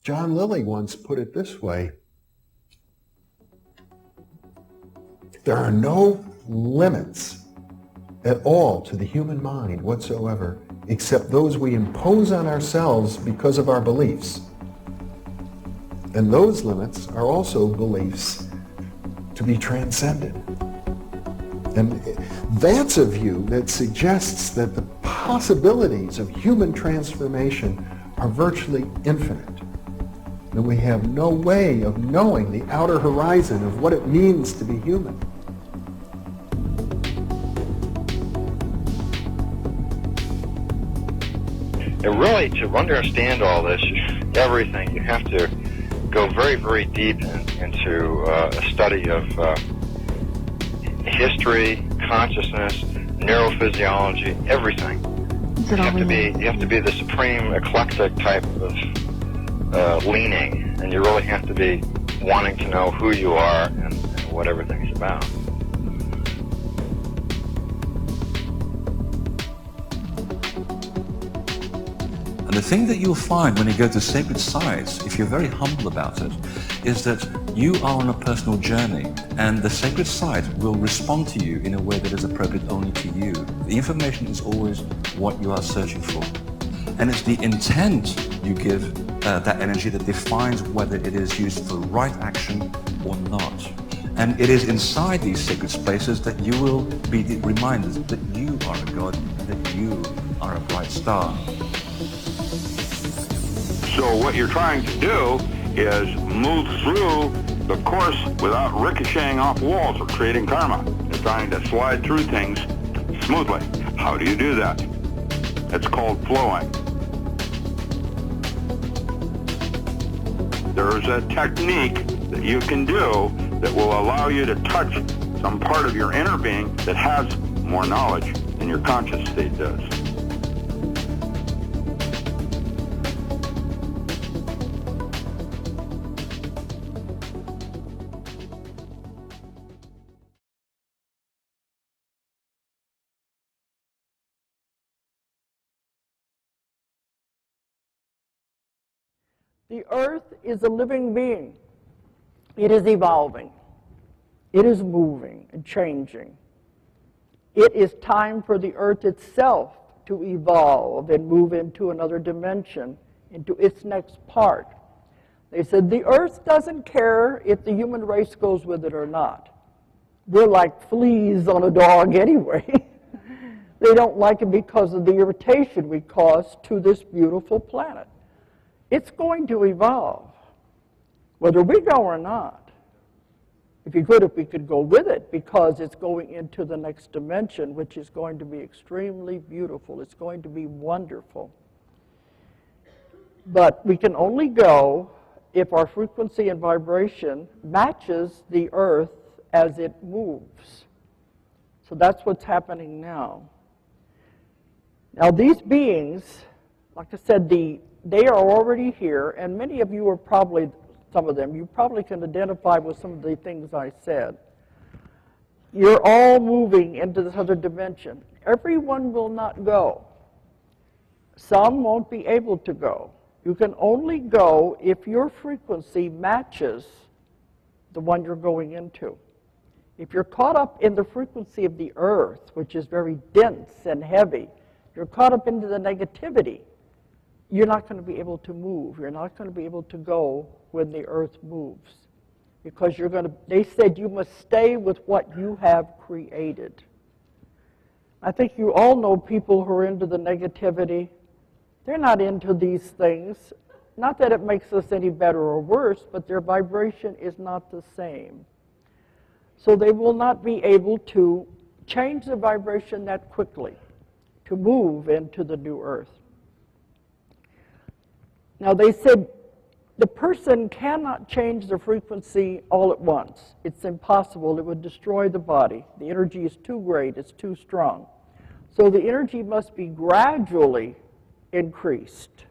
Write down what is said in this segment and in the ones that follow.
John Lilly once put it this way: there are no limits at all to the human mind whatsoever, except those we impose on ourselves because of our beliefs. And those limits are also beliefs to be transcended. And that's a view that suggests that the possibilities of human transformation are virtually infinite. And we have no way of knowing the outer horizon of what it means to be human. And really, to understand all this, everything, you have to go very, very deep into a study of history, consciousness, neurophysiology, everything. You have to be the supreme eclectic type of leaning, and you really have to be wanting to know who you are and what everything's about. And the thing that you'll find when you go to sacred sites, if you're very humble about it, is that you are on a personal journey, and the sacred site will respond to you in a way that is appropriate only to you. The information is always what you are searching for. And it's the intent you give that energy that defines whether it is used for right action or not. And it is inside these sacred spaces that you will be reminded that you are a god, that you are a bright star. So what you're trying to do is move through the course without ricocheting off walls or creating karma. You're trying to slide through things smoothly. How do you do that? It's called flowing. There's a technique that you can do that will allow you to touch some part of your inner being that has more knowledge than your conscious state does. The earth is a living being. It is evolving. It is moving and changing. It is time for the earth itself to evolve and move into another dimension, into its next part. They said the earth doesn't care if the human race goes with it or not. We're like fleas on a dog anyway. They don't like it because of the irritation we cause to this beautiful planet. It's going to evolve, whether we go or not. If we could go with it, because it's going into the next dimension, which is going to be extremely beautiful. It's going to be wonderful. But we can only go if our frequency and vibration matches the earth as it moves. So that's what's happening now. Now these beings, like I said, they are already here, and many of you are probably, some of them, you probably can identify with some of the things I said. You're all moving into this other dimension. Everyone will not go. Some won't be able to go. You can only go if your frequency matches the one you're going into. If you're caught up in the frequency of the earth, which is very dense and heavy, you're caught up into the negativity, you're not going to be able to move. You're not going to be able to go when the earth moves. Because they said you must stay with what you have created. I think you all know people who are into the negativity. They're not into these things. Not that it makes us any better or worse, but their vibration is not the same. So they will not be able to change the vibration that quickly to move into the new earth. Now they said the person cannot change the frequency all at once. It's impossible. It would destroy the body. The energy is too great. It's too strong. So the energy must be gradually increased.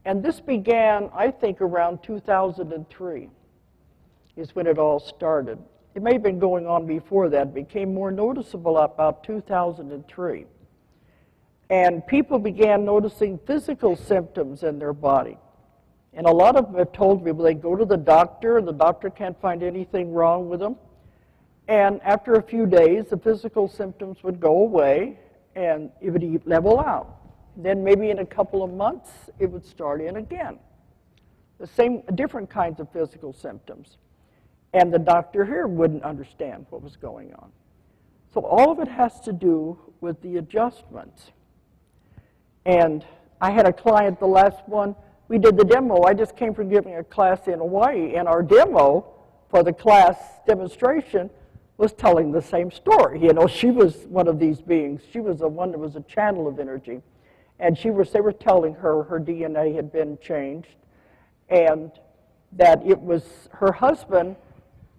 And this began, I think, around 2003 is when it all started. It may have been going on before that. It became more noticeable about 2003. And people began noticing physical symptoms in their body. And a lot of them have told me, well, they go to the doctor, and the doctor can't find anything wrong with them. And after a few days, the physical symptoms would go away, and it would level out. Then maybe in a couple of months, it would start in again. The same, different kinds of physical symptoms. And the doctor here wouldn't understand what was going on. So all of it has to do with the adjustments. And I had a client, the last one, we did the demo. I just came from giving a class in Hawaii, and our demo for the class demonstration was telling the same story. You know, she was one of these beings. She was the one that was a channel of energy. And they were telling her her DNA had been changed, and that it was her husband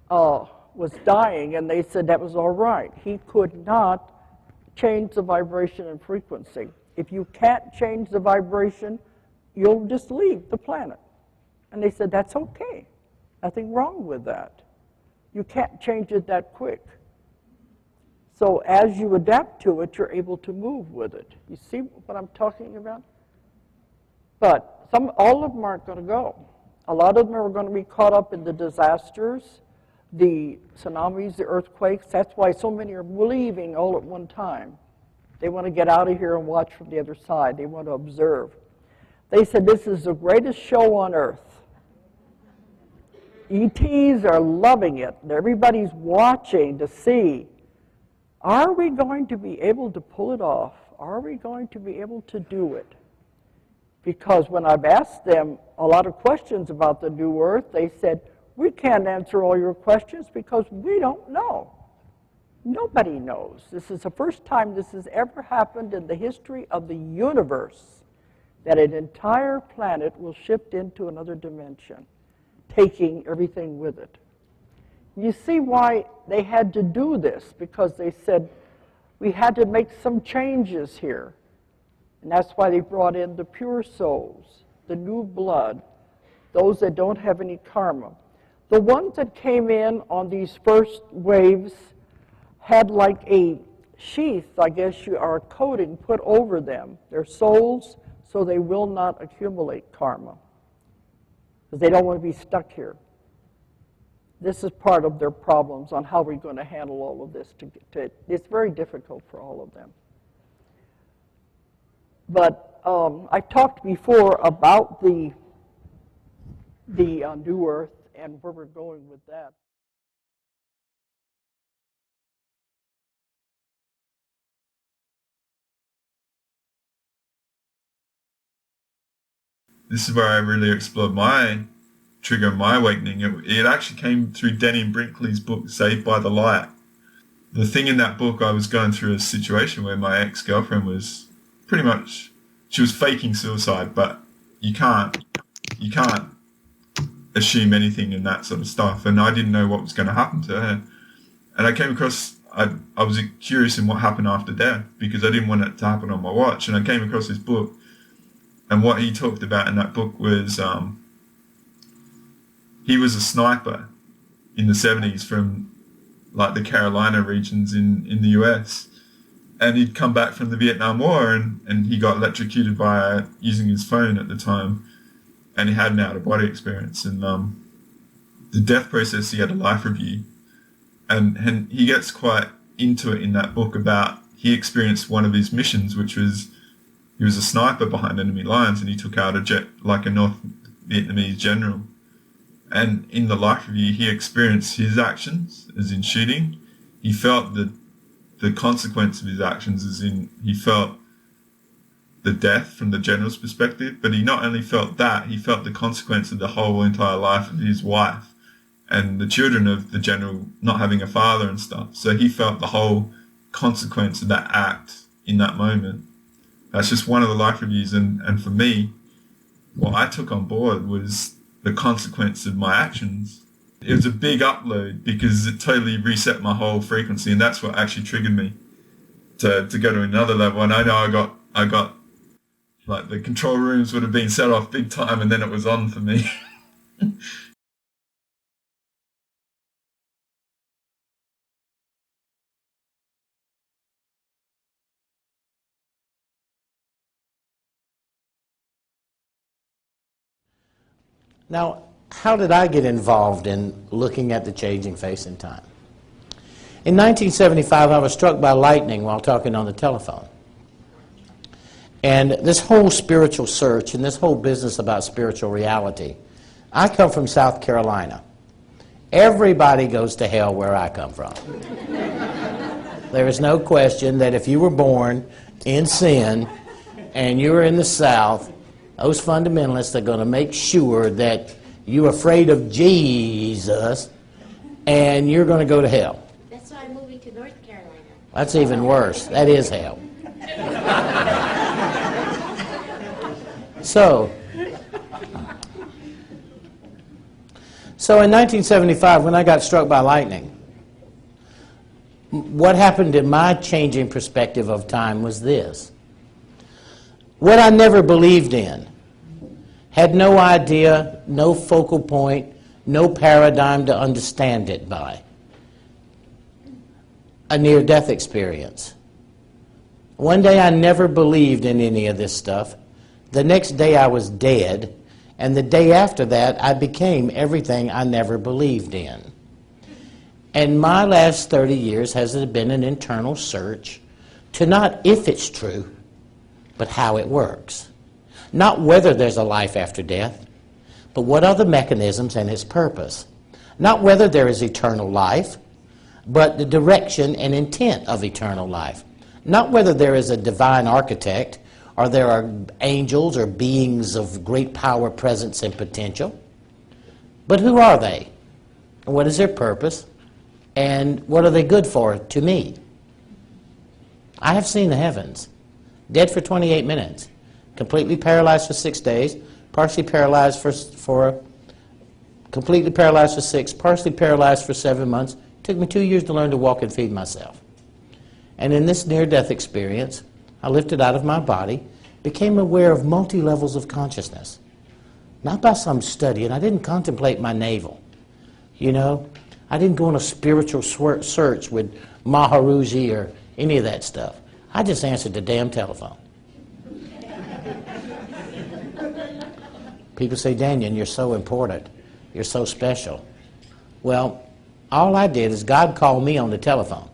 was dying, and they said that was all right. He could not change the vibration and frequency. If you can't change the vibration, you'll just leave the planet. And they said, that's okay. Nothing wrong with that. You can't change it that quick. So as you adapt to it, you're able to move with it. You see what I'm talking about? But all of them aren't going to go. A lot of them are going to be caught up in the disasters, the tsunamis, the earthquakes. That's why so many are leaving all at one time. They want to get out of here and watch from the other side. They want to observe. They said this is the greatest show on earth. ETs are loving it. Everybody's watching to see, are we going to be able to pull it off? Are we going to be able to do it? Because when I've asked them a lot of questions about the new earth, they said, we can't answer all your questions because we don't know. Nobody knows. This is the first time this has ever happened in the history of the universe, that an entire planet will shift into another dimension, taking everything with it. You see why they had to do this, because they said we had to make some changes here. And that's why they brought in the pure souls, the new blood, those that don't have any karma. The ones that came in on these first waves had like a sheath, I guess, or a coating put over them, their souls, so they will not accumulate karma, because they don't want to be stuck here. This is part of their problems on how we're going to handle all of this. It's very difficult for all of them. But I talked before about the new earth and where we're going with that. This is where I really explored my trigger, my awakening. It actually came through Denny and Brinkley's book, Saved by the Light. The thing in that book, I was going through a situation where my ex-girlfriend was pretty much, she was faking suicide, but you can't assume anything in that sort of stuff. And I didn't know what was going to happen to her. And I came across, I was curious in what happened after death, because I didn't want it to happen on my watch. And I came across this book. And what he talked about in that book was he was a sniper in the 70s from like the Carolina regions in the US. And he'd come back from the Vietnam War and he got electrocuted by using his phone at the time. And he had an out-of-body experience. And the death process, he had a life review. And he gets quite into it in that book about he experienced one of his missions, which was he was a sniper behind enemy lines, and he took out a North Vietnamese general. And in the life review, he experienced his actions, as in shooting. He felt the consequence of his actions, as in he felt the death from the general's perspective. But he not only felt that, he felt the consequence of the whole entire life of his wife and the children of the general not having a father and stuff. So he felt the whole consequence of that act in that moment. That's just one of the life reviews, and for me, what I took on board was the consequence of my actions. It was a big upload because it totally reset my whole frequency, and that's what actually triggered me to go to another level. And I know I got like the control rooms would have been set off big time, and then it was on for me. Now, how did I get involved in looking at the changing face in time? In 1975, I was struck by lightning while talking on the telephone. And this whole spiritual search and this whole business about spiritual reality, I come from South Carolina. Everybody goes to hell where I come from. There is no question that if you were born in sin and you're in the South, those fundamentalists are going to make sure that you're afraid of Jesus and you're going to go to hell. That's why I'm moving to North Carolina. That's even worse. That is hell. So in 1975, when I got struck by lightning, what happened in my changing perspective of time was this. What I never believed in, had no idea, no focal point, no paradigm to understand it by. A near-death experience. One day I never believed in any of this stuff. The next day I was dead, and the day after that I became everything I never believed in. And my last 30 years has been an internal search to not if it's true, but how it works. Not whether there's a life after death, but what are the mechanisms and its purpose. Not whether there is eternal life, but the direction and intent of eternal life. Not whether there is a divine architect, or there are angels or beings of great power, presence, and potential, but who are they? What is their purpose? And what are they good for to me? I have seen the heavens. Dead for 28 minutes. Completely paralyzed for 6 days. Partially paralyzed for completely paralyzed for 6. Partially paralyzed for 7 months. Took me 2 years to learn to walk and feed myself. And in this near-death experience, I lifted out of my body, became aware of multi-levels of consciousness. Not by some study, and I didn't contemplate my navel. You know, I didn't go on a spiritual search with Maharaji or any of that stuff. I just answered the damn telephone. People say, Daniel, you're so important. You're so special. Well, all I did is God called me on the telephone.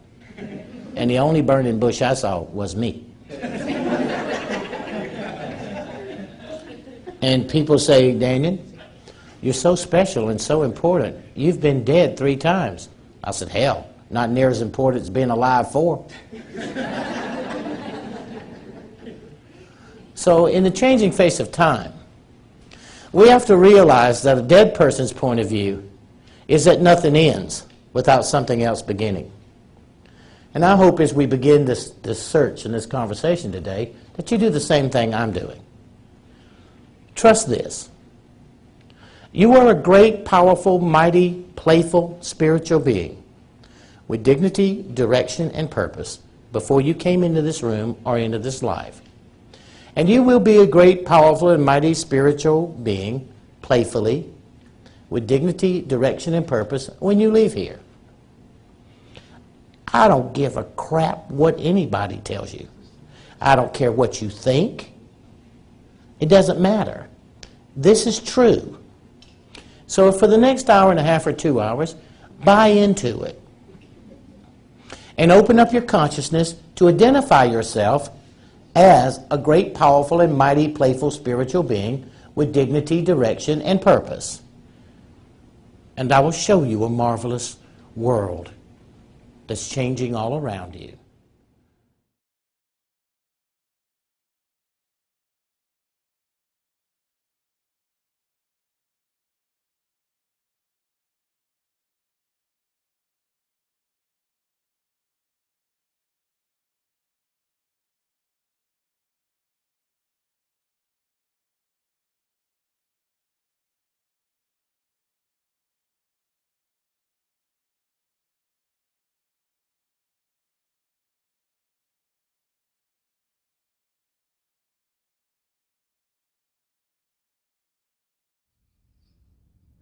And the only burning bush I saw was me. And people say, Daniel, you're so special and so important. You've been dead 3 times. I said, hell, not near as important as being alive 4. So in the changing face of time, we have to realize that a dead person's point of view is that nothing ends without something else beginning. And I hope as we begin this search and this conversation today, that you do the same thing I'm doing. Trust this. You are a great, powerful, mighty, playful, spiritual being with dignity, direction, and purpose before you came into this room or into this life. And you will be a great, powerful, and mighty spiritual being, playfully, with dignity, direction, and purpose when you leave here. I don't give a crap what anybody tells you. I don't care what you think. It doesn't matter. This is true. So for the next hour and a half or 2 hours, buy into it. And open up your consciousness to identify yourself as a great, powerful, and mighty, playful spiritual being with dignity, direction, and purpose. And I will show you a marvelous world that's changing all around you.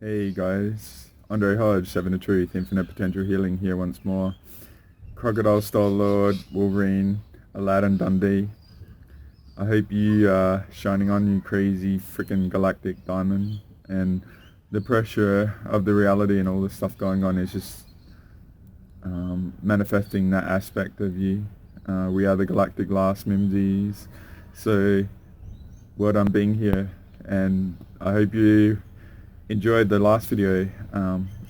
Hey guys, Andre Hodge, 7 of Truth, Infinite Potential Healing here once more. Crocodile Star Lord, Wolverine, Aladdin Dundee. I hope you are shining on, you crazy freaking galactic diamond. And the pressure of the reality and all the stuff going on is just manifesting that aspect of you. We are the galactic last mimsies. So well done being here, and I hope you enjoyed the last video.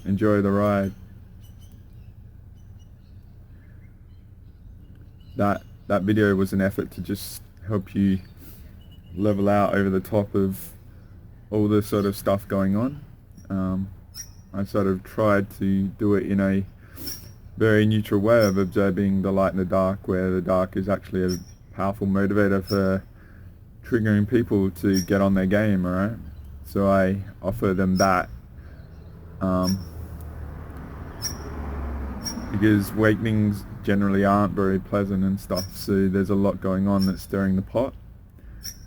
Enjoy the ride. That video was an effort to just help you level out over the top of all the sort of stuff going on. I sort of tried to do it in a very neutral way of observing the light and the dark, where the dark is actually a powerful motivator for triggering people to get on their game, alright? So I offer them that. Because awakenings generally aren't very pleasant and stuff, so there's a lot going on that's stirring the pot.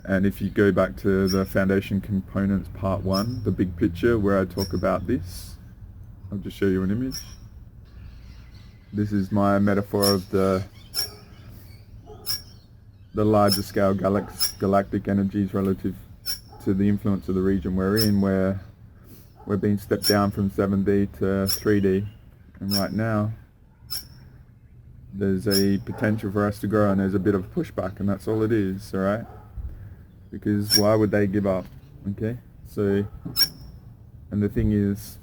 And if you go back to the foundation components part 1, the big picture where I talk about this, I'll just show you an image. This is my metaphor of the larger scale galactic energies relative to the influence of the region we're in, where we're being stepped down from 7D to 3D, and right now there's a potential for us to grow, and there's a bit of pushback, and that's all it is, alright? Because why would they give up? Okay, so, and the thing is,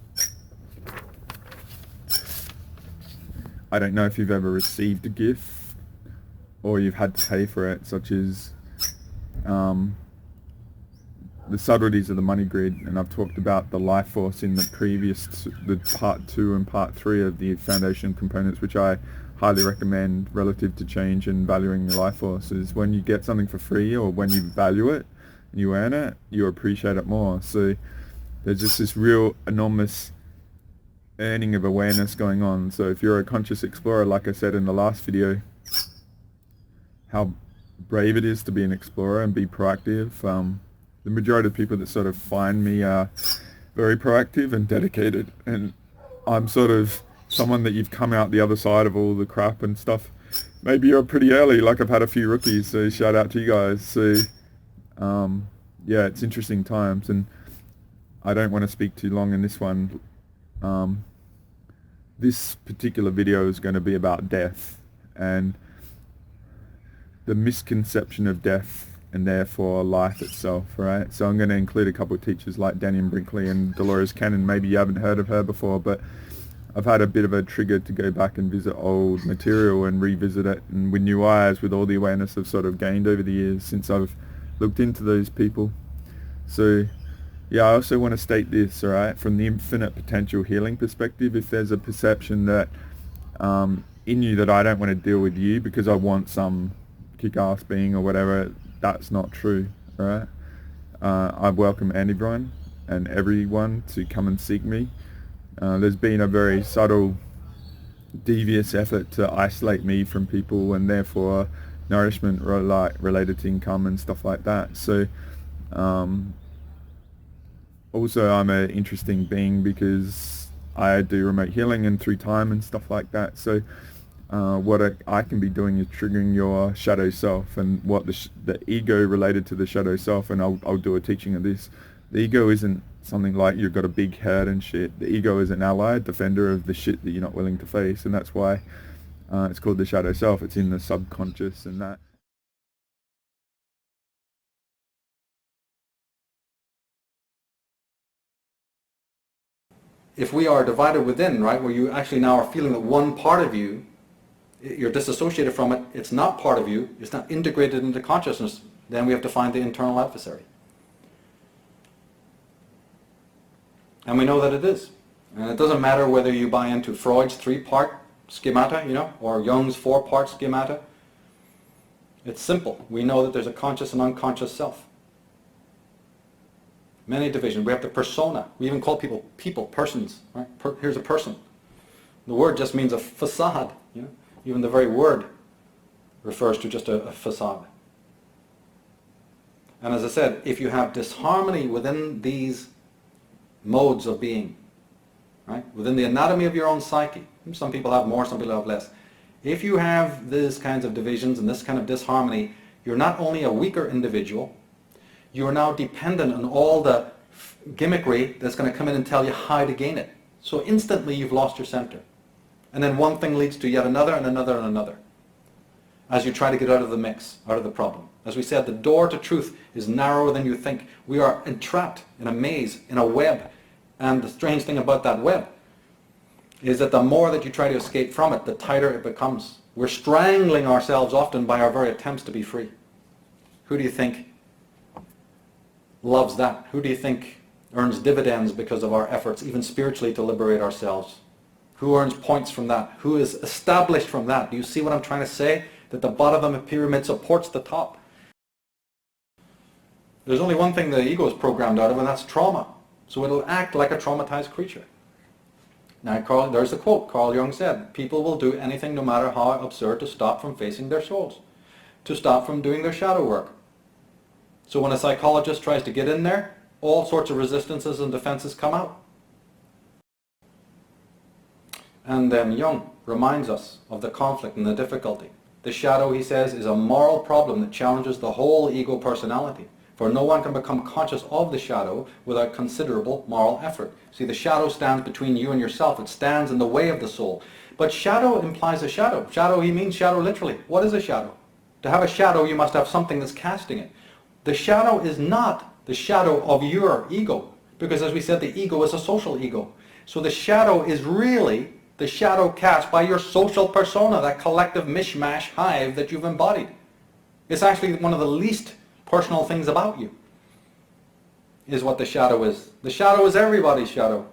I don't know if you've ever received a gift or you've had to pay for it, such as the subtleties of the money grid, and I've talked about the life force in the part 2 and part 3 of the foundation components, which I highly recommend relative to change and valuing your life force. Is when you get something for free, or when you value it and you earn it, you appreciate it more. So there's just this real enormous earning of awareness going on. So if you're a conscious explorer, like I said in the last video, how brave it is to be an explorer and be proactive. The majority of people that sort of find me are very proactive and dedicated, and I'm sort of someone that you've come out the other side of all the crap and stuff. Maybe you're pretty early, like I've had a few rookies, so shout out to you guys. So yeah, it's interesting times, and I don't want to speak too long in this one. This particular video is going to be about death and the misconception of death, and therefore life itself, right? So I'm going to include a couple of teachers like Daniel Brinkley and Dolores Cannon. Maybe you haven't heard of her before, but I've had a bit of a trigger to go back and visit old material and revisit it, and with new eyes, with all the awareness I've sort of gained over the years since I've looked into those people. So yeah, I also want to state this, alright, from the infinite potential healing perspective, if there's a perception that in you that I don't want to deal with you because I want some kick-ass being or whatever, that's not true, alright? I welcome everyone and everyone to come and seek me. There's been a very subtle, devious effort to isolate me from people, and therefore nourishment related to income and stuff like that. So also I'm an interesting being because I do remote healing and through time and stuff like that. So what I can be doing is triggering your shadow self, and what the ego related to the shadow self, and I'll do a teaching of this. The ego isn't something like you've got a big head and shit. The ego is an ally, defender of the shit that you're not willing to face, and that's why it's called the shadow self. It's in the subconscious and that. If we are divided within, right, where you actually now are feeling that one part of you, you're disassociated from it, it's not part of you, it's not integrated into consciousness, then we have to find the internal adversary. And we know that it is. And it doesn't matter whether you buy into Freud's 3-part schemata, you know, or Jung's 4-part schemata. It's simple. We know that there's a conscious and unconscious self. Many divisions. We have the persona. We even call people persons. Right? Here's a person. The word just means a facade. You know? Even the very word refers to just a facade. And as I said, if you have disharmony within these modes of being, right, within the anatomy of your own psyche, some people have more, some people have less. If you have these kinds of divisions and this kind of disharmony, you're not only a weaker individual, you are now dependent on all the gimmickry that's going to come in and tell you how to gain it. So instantly you've lost your center. And then one thing leads to yet another and another and another, as you try to get out of the mix, out of the problem. As we said, the door to truth is narrower than you think. We are entrapped in a maze, in a web. And the strange thing about that web is that the more that you try to escape from it, the tighter it becomes. We're strangling ourselves often by our very attempts to be free. Who do you think loves that? Who do you think earns dividends because of our efforts, even spiritually, to liberate ourselves? Who earns points from that? Who is established from that? Do you see what I'm trying to say? That the bottom of the pyramid supports the top. There's only one thing the ego is programmed out of, and that's trauma. So it'll act like a traumatized creature. Now, there's the quote Carl Jung said, people will do anything no matter how absurd to stop from facing their souls, to stop from doing their shadow work. So when a psychologist tries to get in there, all sorts of resistances and defenses come out. And then Jung reminds us of the conflict and the difficulty. The shadow, he says, is a moral problem that challenges the whole ego personality. For no one can become conscious of the shadow without considerable moral effort. See, the shadow stands between you and yourself. It stands in the way of the soul. But shadow implies a shadow. Shadow, he means shadow literally. What is a shadow? To have a shadow, you must have something that's casting it. The shadow is not the shadow of your ego. Because as we said, the ego is a social ego. So the shadow is really the shadow cast by your social persona, that collective mishmash hive that you've embodied. It's actually one of the least personal things about you, is what the shadow is. The shadow is everybody's shadow.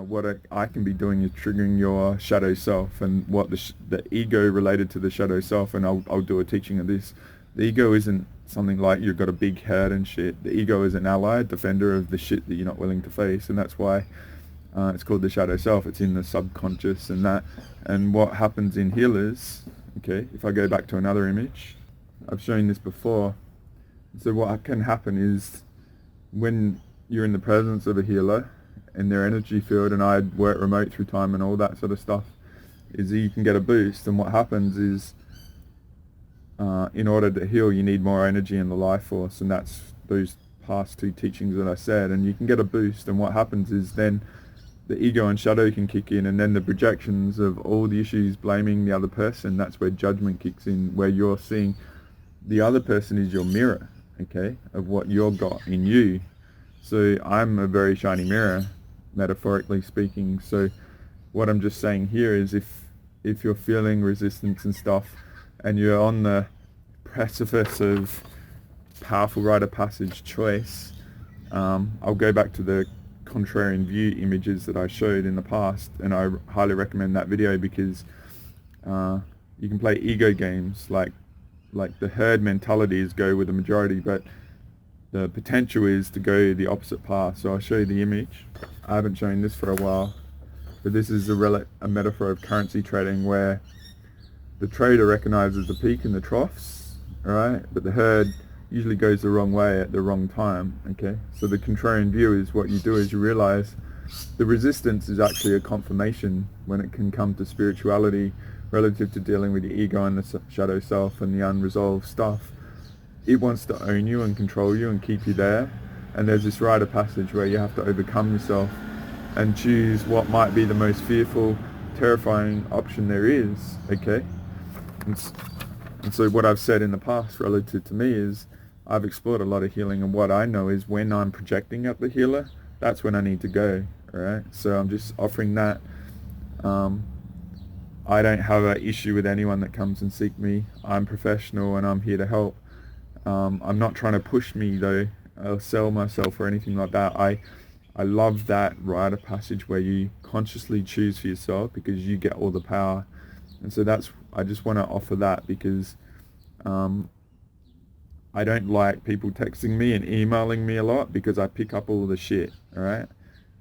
What I can be doing is triggering your shadow self, and what the ego related to the shadow self, and I'll do a teaching of this. The ego isn't something like you've got a big head and shit. The ego is an ally, defender of the shit that you're not willing to face, and that's why it's called the shadow self. It's in the subconscious and that. And what happens in healers, okay, if I go back to another image, I've shown this before. So what can happen is when you're in the presence of a healer in their energy field, and I work remote through time and all that sort of stuff, is you can get a boost. And what happens is in order to heal, you need more energy in the life force, and that's those past two teachings that I said. And you can get a boost, and what happens is then the ego and shadow can kick in, and then the projections of all the issues blaming the other person, that's where judgment kicks in, where you're seeing the other person is your mirror, okay, of what you've got in you. So I'm a very shiny mirror, metaphorically speaking. So what I'm just saying here is if you're feeling resistance and stuff, and you're on the precipice of powerful rite of passage choice, I'll go back to the contrarian view images that I showed in the past, and I highly recommend that video, because you can play ego games like the herd mentality is go with the majority, but the potential is to go the opposite path. So I'll show you the image. I haven't shown this for a while, but this is a metaphor of currency trading, where the trader recognizes the peak and the troughs, alright, but the herd usually goes the wrong way at the wrong time, okay? So the contrarian view is what you do is you realize the resistance is actually a confirmation when it can come to spirituality relative to dealing with the ego and the shadow self and the unresolved stuff. It wants to own you and control you and keep you there, and there's this rite of passage where you have to overcome yourself and choose what might be the most fearful, terrifying option there is, okay? And so what I've said in the past relative to me is I've explored a lot of healing, and what I know is when I'm projecting at the healer, that's when I need to go, alright? So I'm just offering that. I don't have an issue with anyone that comes and seek me. I'm professional and I'm here to help. I'm not trying to push me though, or sell myself or anything like that. I love that rite of passage where you consciously choose for yourself, because you get all the power. And so I just want to offer that, because I don't like people texting me and emailing me a lot, because I pick up all the shit, alright?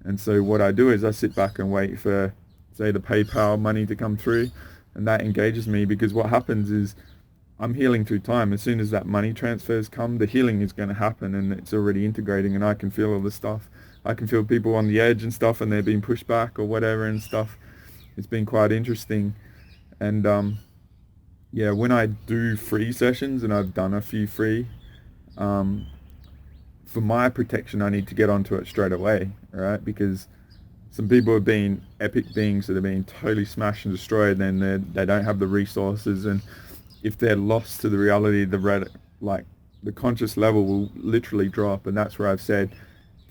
And so what I do is I sit back and wait for, say, the PayPal money to come through, and that engages me, because what happens is I'm healing through time. As soon as that money transfers come, the healing is going to happen, and it's already integrating, and I can feel all the stuff. I can feel people on the edge and stuff, and they're being pushed back or whatever and stuff. It's been quite interesting. And yeah, when I do free sessions, and I've done a few free, um, for my protection, I need to get onto it straight away, all right? Because some people have been epic beings that have been totally smashed and destroyed, and they don't have the resources, and if they're lost to the reality, like the conscious level will literally drop. And that's where I've said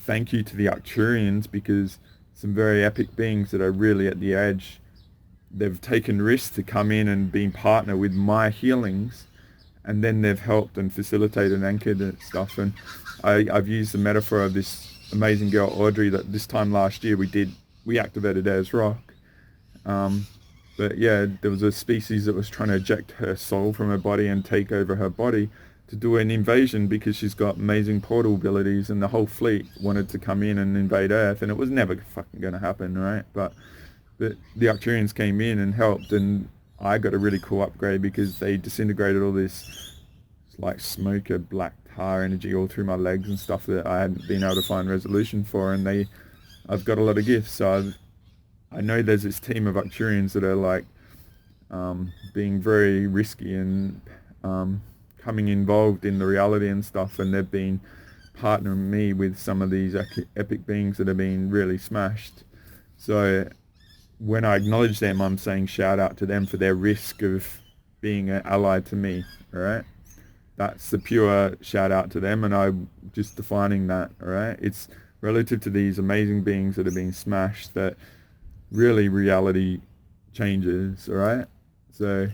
thank you to the Arcturians, because some very epic beings that are really at the edge, they've taken risks to come in and been partner with my healings, and then they've helped and facilitated and anchored and stuff. And I've used the metaphor of this amazing girl Audrey, that this time last year we activated Ayers Rock. But yeah, there was a species that was trying to eject her soul from her body and take over her body to do an invasion, because she's got amazing portal abilities, and the whole fleet wanted to come in and invade Earth, and it was never fucking going to happen, right? But the Arcturians came in and helped, and I got a really cool upgrade because they disintegrated all this like smoke or black tar energy all through my legs and stuff that I hadn't been able to find resolution for, and I've got a lot of gifts. So I know there's this team of Arcturians that are like being very risky and coming involved in the reality and stuff, and they've been partnering me with some of these epic beings that have been really smashed. So when I acknowledge them, I'm saying shout out to them for their risk of being an ally to me, all right? That's the pure shout out to them, and I'm just defining that, all right? It's relative to these amazing beings that are being smashed that really reality changes, all right? So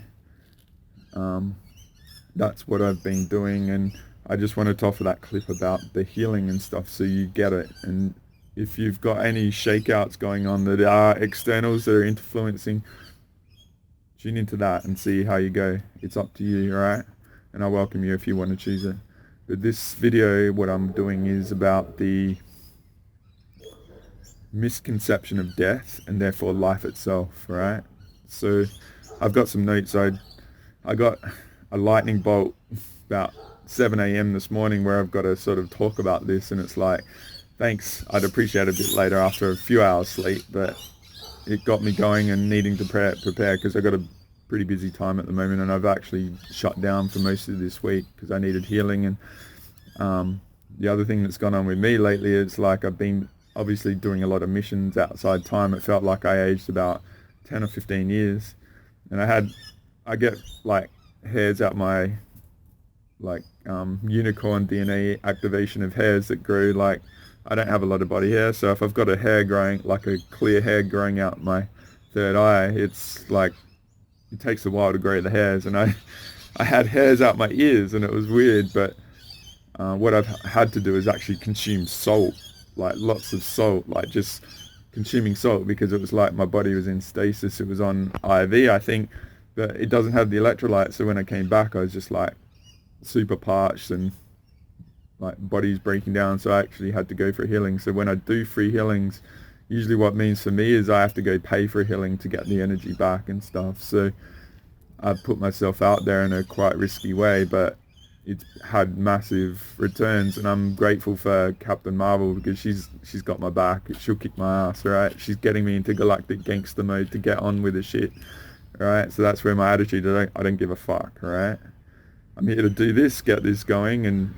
that's what I've been doing, and I just wanted to offer that clip about the healing and stuff so you get it. And if you've got any shakeouts going on that are externals that are influencing, tune into that and see how you go. It's up to you, all right? And I welcome you if you want to choose it. But this video, what I'm doing is about the misconception of death and therefore life itself, right? So I've got some notes. I got a lightning bolt about 7 a.m. this morning where I've got to sort of talk about this, and it's like, thanks, I'd appreciate a bit later after a few hours sleep, but it got me going and needing to prepare because I got a pretty busy time at the moment, and I've actually shut down for most of this week because I needed healing. And the other thing that's gone on with me lately is like I've been obviously doing a lot of missions outside time. It felt like I aged about 10 or 15 years, and I get like hairs out my like unicorn DNA activation of hairs that grew. Like I don't have a lot of body hair, so if I've got a hair growing, like a clear hair growing out my third eye, it's like it takes a while to grow the hairs. And I had hairs out my ears, and it was weird. But what I've had to do is actually consume salt, like lots of salt, like just consuming salt, because it was like my body was in stasis. It was on IV, I think, but it doesn't have the electrolytes. So when I came back, I was just like super parched and like body's breaking down. So I actually had to go for healing. So when I do free healings, usually what it means for me is I have to go pay for healing to get the energy back and stuff. So I've put myself out there in a quite risky way, but it's had massive returns, and I'm grateful for Captain Marvel because she's got my back. She'll kick my ass, right? She's getting me into galactic gangster mode to get on with the shit, right? So that's where my attitude, I don't give a fuck, right? I'm here to do this, get this going, and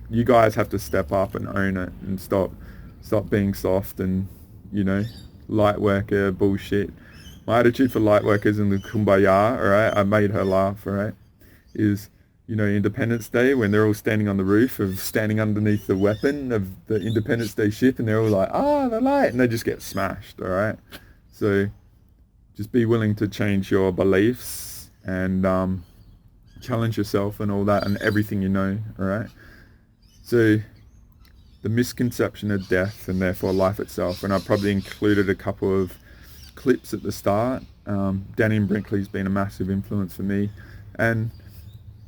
you guys have to step up and own it and stop being soft and, you know, light worker bullshit. My attitude for light workers in the kumbaya, alright, I made her laugh, alright, is, you know, Independence Day when they're all standing on the roof of standing underneath the weapon of the Independence Day ship, and they're all like, the light, and they just get smashed, alright? So just be willing to change your beliefs and challenge yourself and all that and everything you know, alright? So the misconception of death and therefore life itself, and I probably included a couple of clips at the start. Danny and Brinkley's been a massive influence for me, and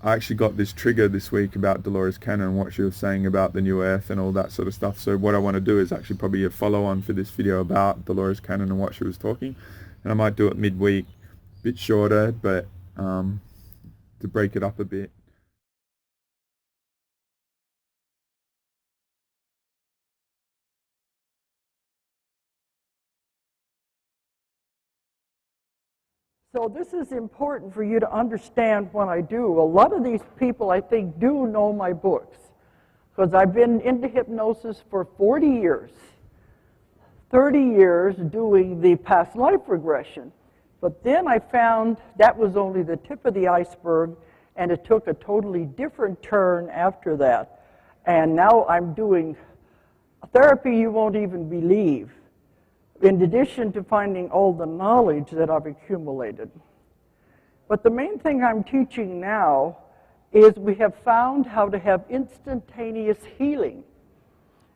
I actually got this trigger this week about Dolores Cannon and what she was saying about the new earth and all that sort of stuff. So what I want to do is actually probably a follow-on for this video about Dolores Cannon and what she was talking, and I might do it midweek, a bit shorter, but to break it up a bit. So this is important for you to understand when I do. A lot of these people, I think, do know my books, because I've been into hypnosis for 40 years, 30 years doing the past life regression. But then I found that was only the tip of the iceberg, and it took a totally different turn after that. And now I'm doing therapy you won't even believe, in addition to finding all the knowledge that I've accumulated. But the main thing I'm teaching now is we have found how to have instantaneous healing.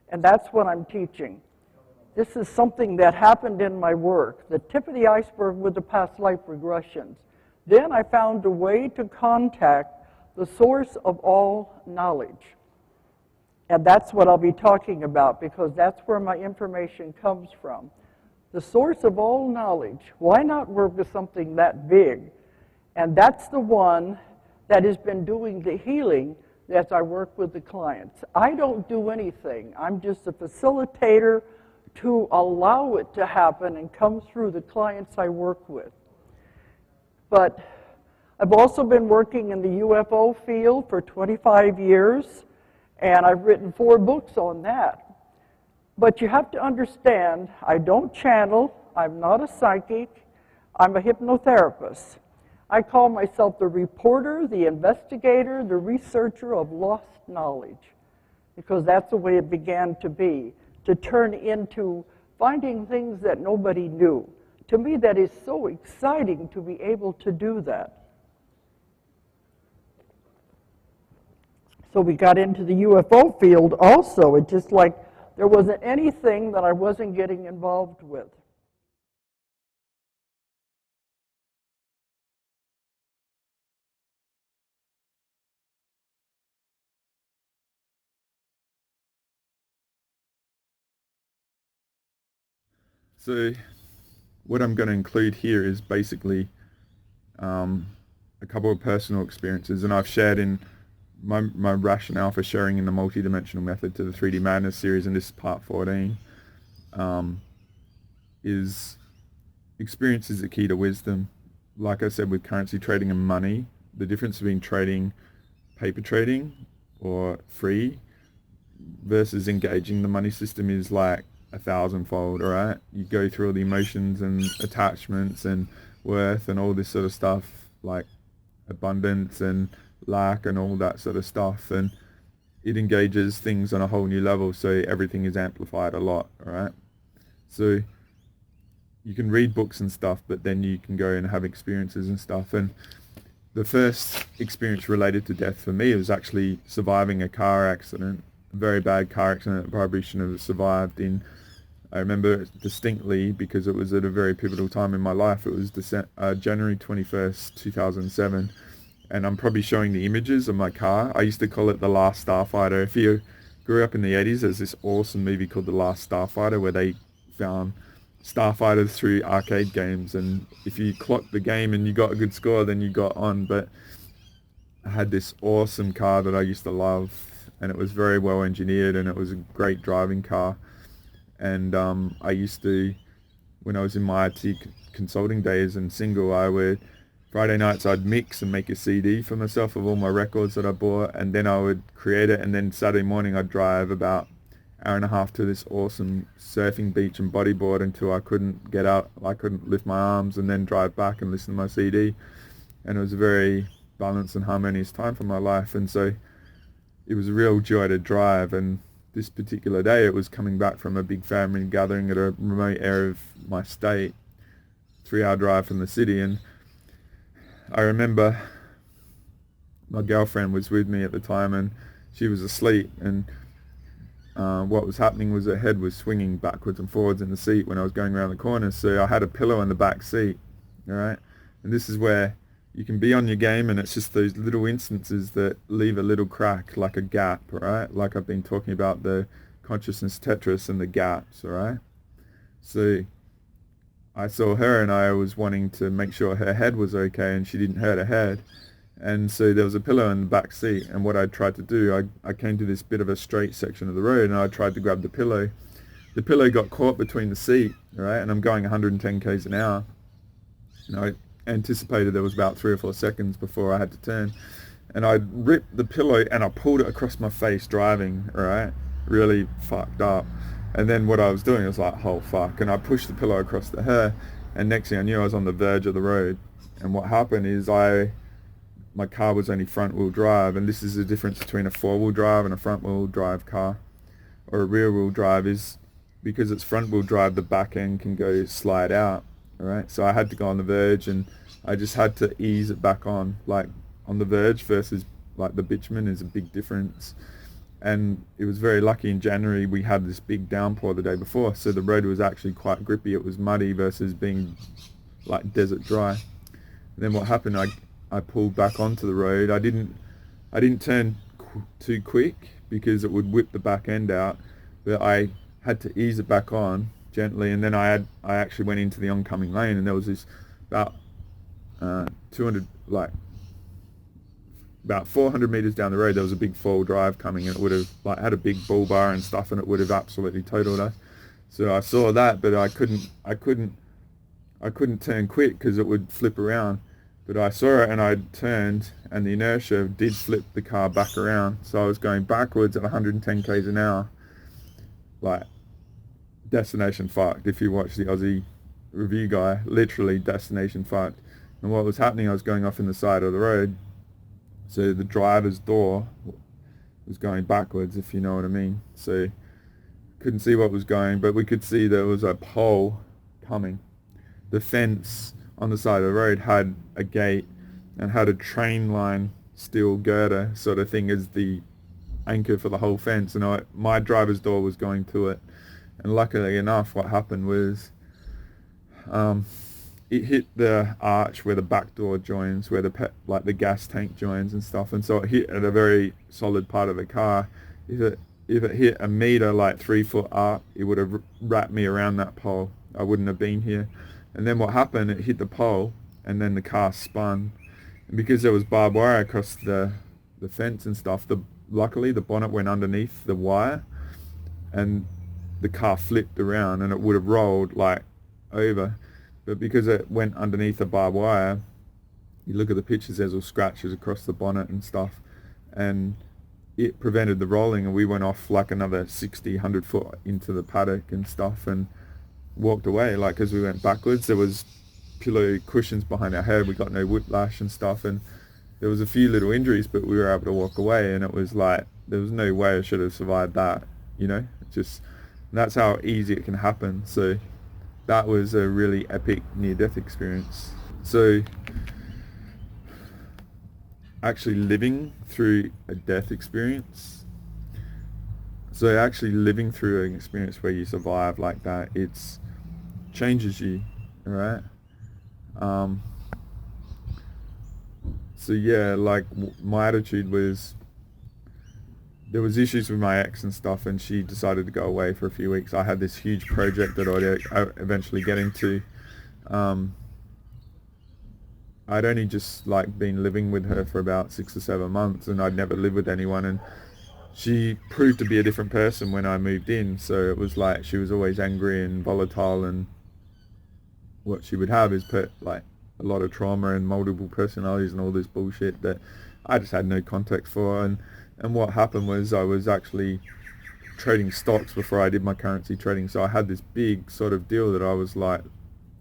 And that's what I'm teaching. This is something that happened in my work, the tip of the iceberg with the past life regressions. Then I found a way to contact the source of all knowledge. And that's what I'll be talking about, because that's where my information comes from. The source of all knowledge. Why not work with something that big? And that's the one that has been doing the healing as I work with the clients. I don't do anything. I'm just a facilitator to allow it to happen and come through the clients I work with. But I've also been working in the UFO field for 25 years, and I've written 4 books on that. But you have to understand, I don't channel, I'm not a psychic, I'm a hypnotherapist. I call myself the reporter, the investigator, the researcher of lost knowledge, because that's the way it began to be, to turn into finding things that nobody knew. To me, that is so exciting to be able to do that. So we got into the UFO field also. It's just like there wasn't anything that I wasn't getting involved with. So what I'm going to include here is basically a couple of personal experiences, and I've shared in my rationale for sharing in the Multidimensional Method to the 3D Madness series, and this is part 14, is experience is the key to wisdom. Like I said, with currency trading and money, the difference between trading, paper trading or free versus engaging the money system is like 1,000-fold, all right? You go through all the emotions and attachments and worth and all this sort of stuff, like abundance and lack and all that sort of stuff, and it engages things on a whole new level, so everything is amplified a lot, all right? So you can read books and stuff, but then you can go and have experiences and stuff. And the first experience related to death for me was actually surviving a car accident, a very bad car accident that I probably shouldn't have survived in. I remember it distinctly because it was at a very pivotal time in my life. It was January 21st, 2007. And I'm probably showing the images of my car. I used to call it The Last Starfighter. If you grew up in the 80s, there's this awesome movie called The Last Starfighter where they found starfighters through arcade games. And if you clocked the game and you got a good score, then you got on. But I had this awesome car that I used to love, and it was very well engineered, and it was a great driving car. And I used to, when I was in my IT consulting days and single, I would, Friday nights I'd mix and make a CD for myself of all my records that I bought, and then I would create it, and then Saturday morning I'd drive about an hour and a half to this awesome surfing beach and bodyboard until I couldn't get out, I couldn't lift my arms, and then drive back and listen to my CD. And it was a very balanced and harmonious time for my life, and so it was a real joy to drive. And this particular day it was coming back from a big family gathering at a remote area of my state, 3-hour drive from the city, and I remember my girlfriend was with me at the time, and she was asleep, and what was happening was her head was swinging backwards and forwards in the seat when I was going around the corner, so I had a pillow in the back seat, all right? And this is where you can be on your game, and it's just those little instances that leave a little crack, like a gap, all right? Like I've been talking about the consciousness Tetris and the gaps, all right? So I saw her, and I was wanting to make sure her head was okay and she didn't hurt her head. And so there was a pillow in the back seat, and what I tried to do, I came to this bit of a straight section of the road, and I tried to grab the pillow. The pillow got caught between the seat, all right? And I'm going 110 k's an hour. anticipated there was about 3 or 4 seconds before I had to turn. And I ripped the pillow and I pulled it across my face driving, right? Really fucked up. And then what I was doing was like, oh fuck. And I pushed the pillow across to her, and next thing I knew I was on the verge of the road. And what happened is my car was only front wheel drive, and this is the difference between a 4-wheel drive and a front wheel drive car. Or a rear wheel drive is, because it's front wheel drive, the back end can go slide out, alright? So I had to go on the verge, and I just had to ease it back on. Like on the verge versus like the bitumen is a big difference. And it was very lucky in January we had this big downpour the day before, so the road was actually quite grippy. It was muddy versus being like desert dry. And then what happened, I pulled back onto the road. I didn't turn too quick because it would whip the back end out, but I had to ease it back on gently, and then I actually went into the oncoming lane, and there was this about 400 meters down the road, there was a big 4-wheel drive coming, and it would have like had a big bull bar and stuff, and it would have absolutely totaled us. So I saw that, but I couldn't turn quick because it would flip around. But I saw it and I turned, and the inertia did flip the car back around. So I was going backwards at 110 k's an hour, like destination fucked. If you watch the Aussie review guy, literally destination fucked. And what was happening, I was going off in the side of the road. So the driver's door was going backwards, if you know what I mean. So couldn't see what was going, but we could see there was a pole coming. The fence on the side of the road had a gate and had a train line steel girder sort of thing as the anchor for the whole fence, and my driver's door was going to it. And luckily enough, what happened was it hit the arch where the back door joins, where the gas tank joins and stuff, and so it hit at a very solid part of the car. If it hit a meter, like 3 foot up, it would have wrapped me around that pole. I wouldn't have been here. And then what happened, it hit the pole, and then the car spun. And because there was barbed wire across the fence and stuff, luckily the bonnet went underneath the wire, and the car flipped around, and it would have rolled like over. But because it went underneath the barbed wire, you look at the pictures, there's all scratches across the bonnet and stuff, and it prevented the rolling, and we went off like another 60, 100 foot into the paddock and stuff, and walked away. Like as we went backwards, there was pillow cushions behind our head, we got no whiplash and stuff, and there was a few little injuries, but we were able to walk away. And it was like, there was no way I should have survived that, you know. Just, that's how easy it can happen. So that was a really epic near-death experience. So actually living through a death experience, so actually living through an experience where you survive like that, it's changes you, right? So yeah, like my attitude was, there was issues with my ex and stuff, and she decided to go away for a few weeks. I had this huge project that I'd eventually get into. I'd only just like been living with her for about 6 or 7 months, and I'd never lived with anyone, and she proved to be a different person when I moved in. So it was like she was always angry and volatile, and what she would have is like a lot of trauma and multiple personalities and all this bullshit that I just had no context for. And what happened was, I was actually trading stocks before I did my currency trading, so I had this big sort of deal that I was like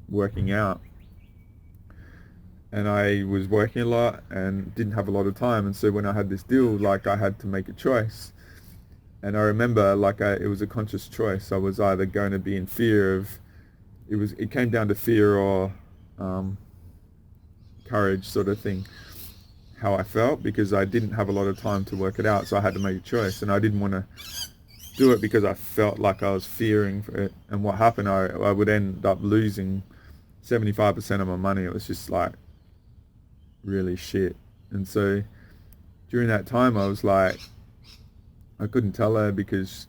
working out, and I was working a lot and didn't have a lot of time. And so when I had this deal, like I had to make a choice, and I remember like it was a conscious choice. I was either going to be in fear of, it came down to fear or courage sort of thing, how I felt, because I didn't have a lot of time to work it out. So I had to make a choice, and I didn't want to do it because I felt like I was fearing for it. And what happened, I would end up losing 75% of my money. It was just like really shit. And so during that time, I was like, I couldn't tell her because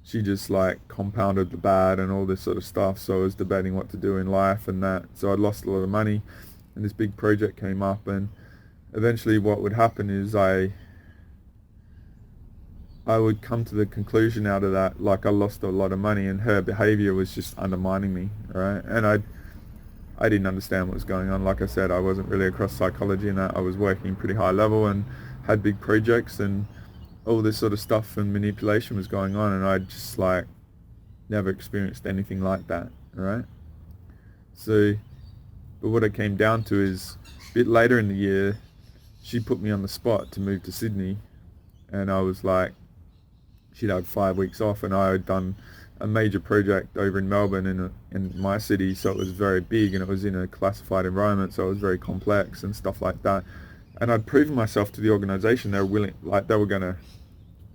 she just like compounded the bad and all this sort of stuff. So I was debating what to do in life and that. So I lost a lot of money, and this big project came up, and eventually what would happen is I would come to the conclusion out of that, like I lost a lot of money, and her behavior was just undermining me, right? And I I didn't understand what was going on. Like I said, I wasn't really across psychology and that. I was working pretty high level and had big projects, and all this sort of stuff and manipulation was going on, and I just like never experienced anything like that, alright? So, but what it came down to is, a bit later in the year, she put me on the spot to move to Sydney, and I was like, she'd had 5 weeks off, and I had done a major project over in Melbourne in my city, so it was very big, and it was in a classified environment, so it was very complex and stuff like that. And I'd proven myself to the organisation. They were willing, like they were gonna,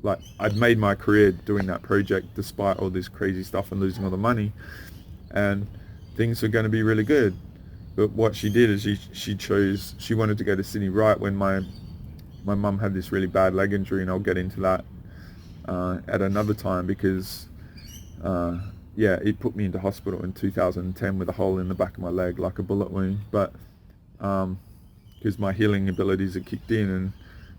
like I'd made my career doing that project despite all this crazy stuff and losing all the money, and things were going to be really good. But what she did is she wanted to go to Sydney right when my mum had this really bad leg injury, and I'll get into that at another time, because it put me into hospital in 2010 with a hole in the back of my leg, like a bullet wound. But because my healing abilities had kicked in, and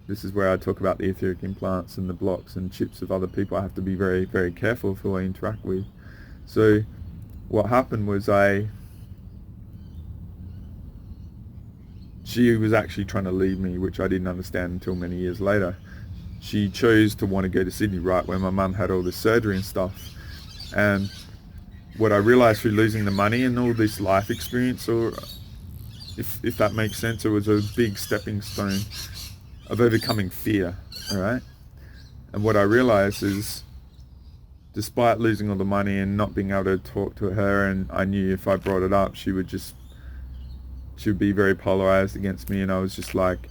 this is where I talk about the etheric implants and the blocks and chips of other people. I have to be very, very careful of who I interact with. So what happened was she was actually trying to leave me, which I didn't understand until many years later. She chose to want to go to Sydney right when my mum had all this surgery and stuff. And what I realized through losing the money and all this life experience, or if that makes sense, it was a big stepping stone of overcoming fear, all right? And what I realized is, despite losing all the money and not being able to talk to her, and I knew if I brought it up, she would be very polarized against me, and I was just like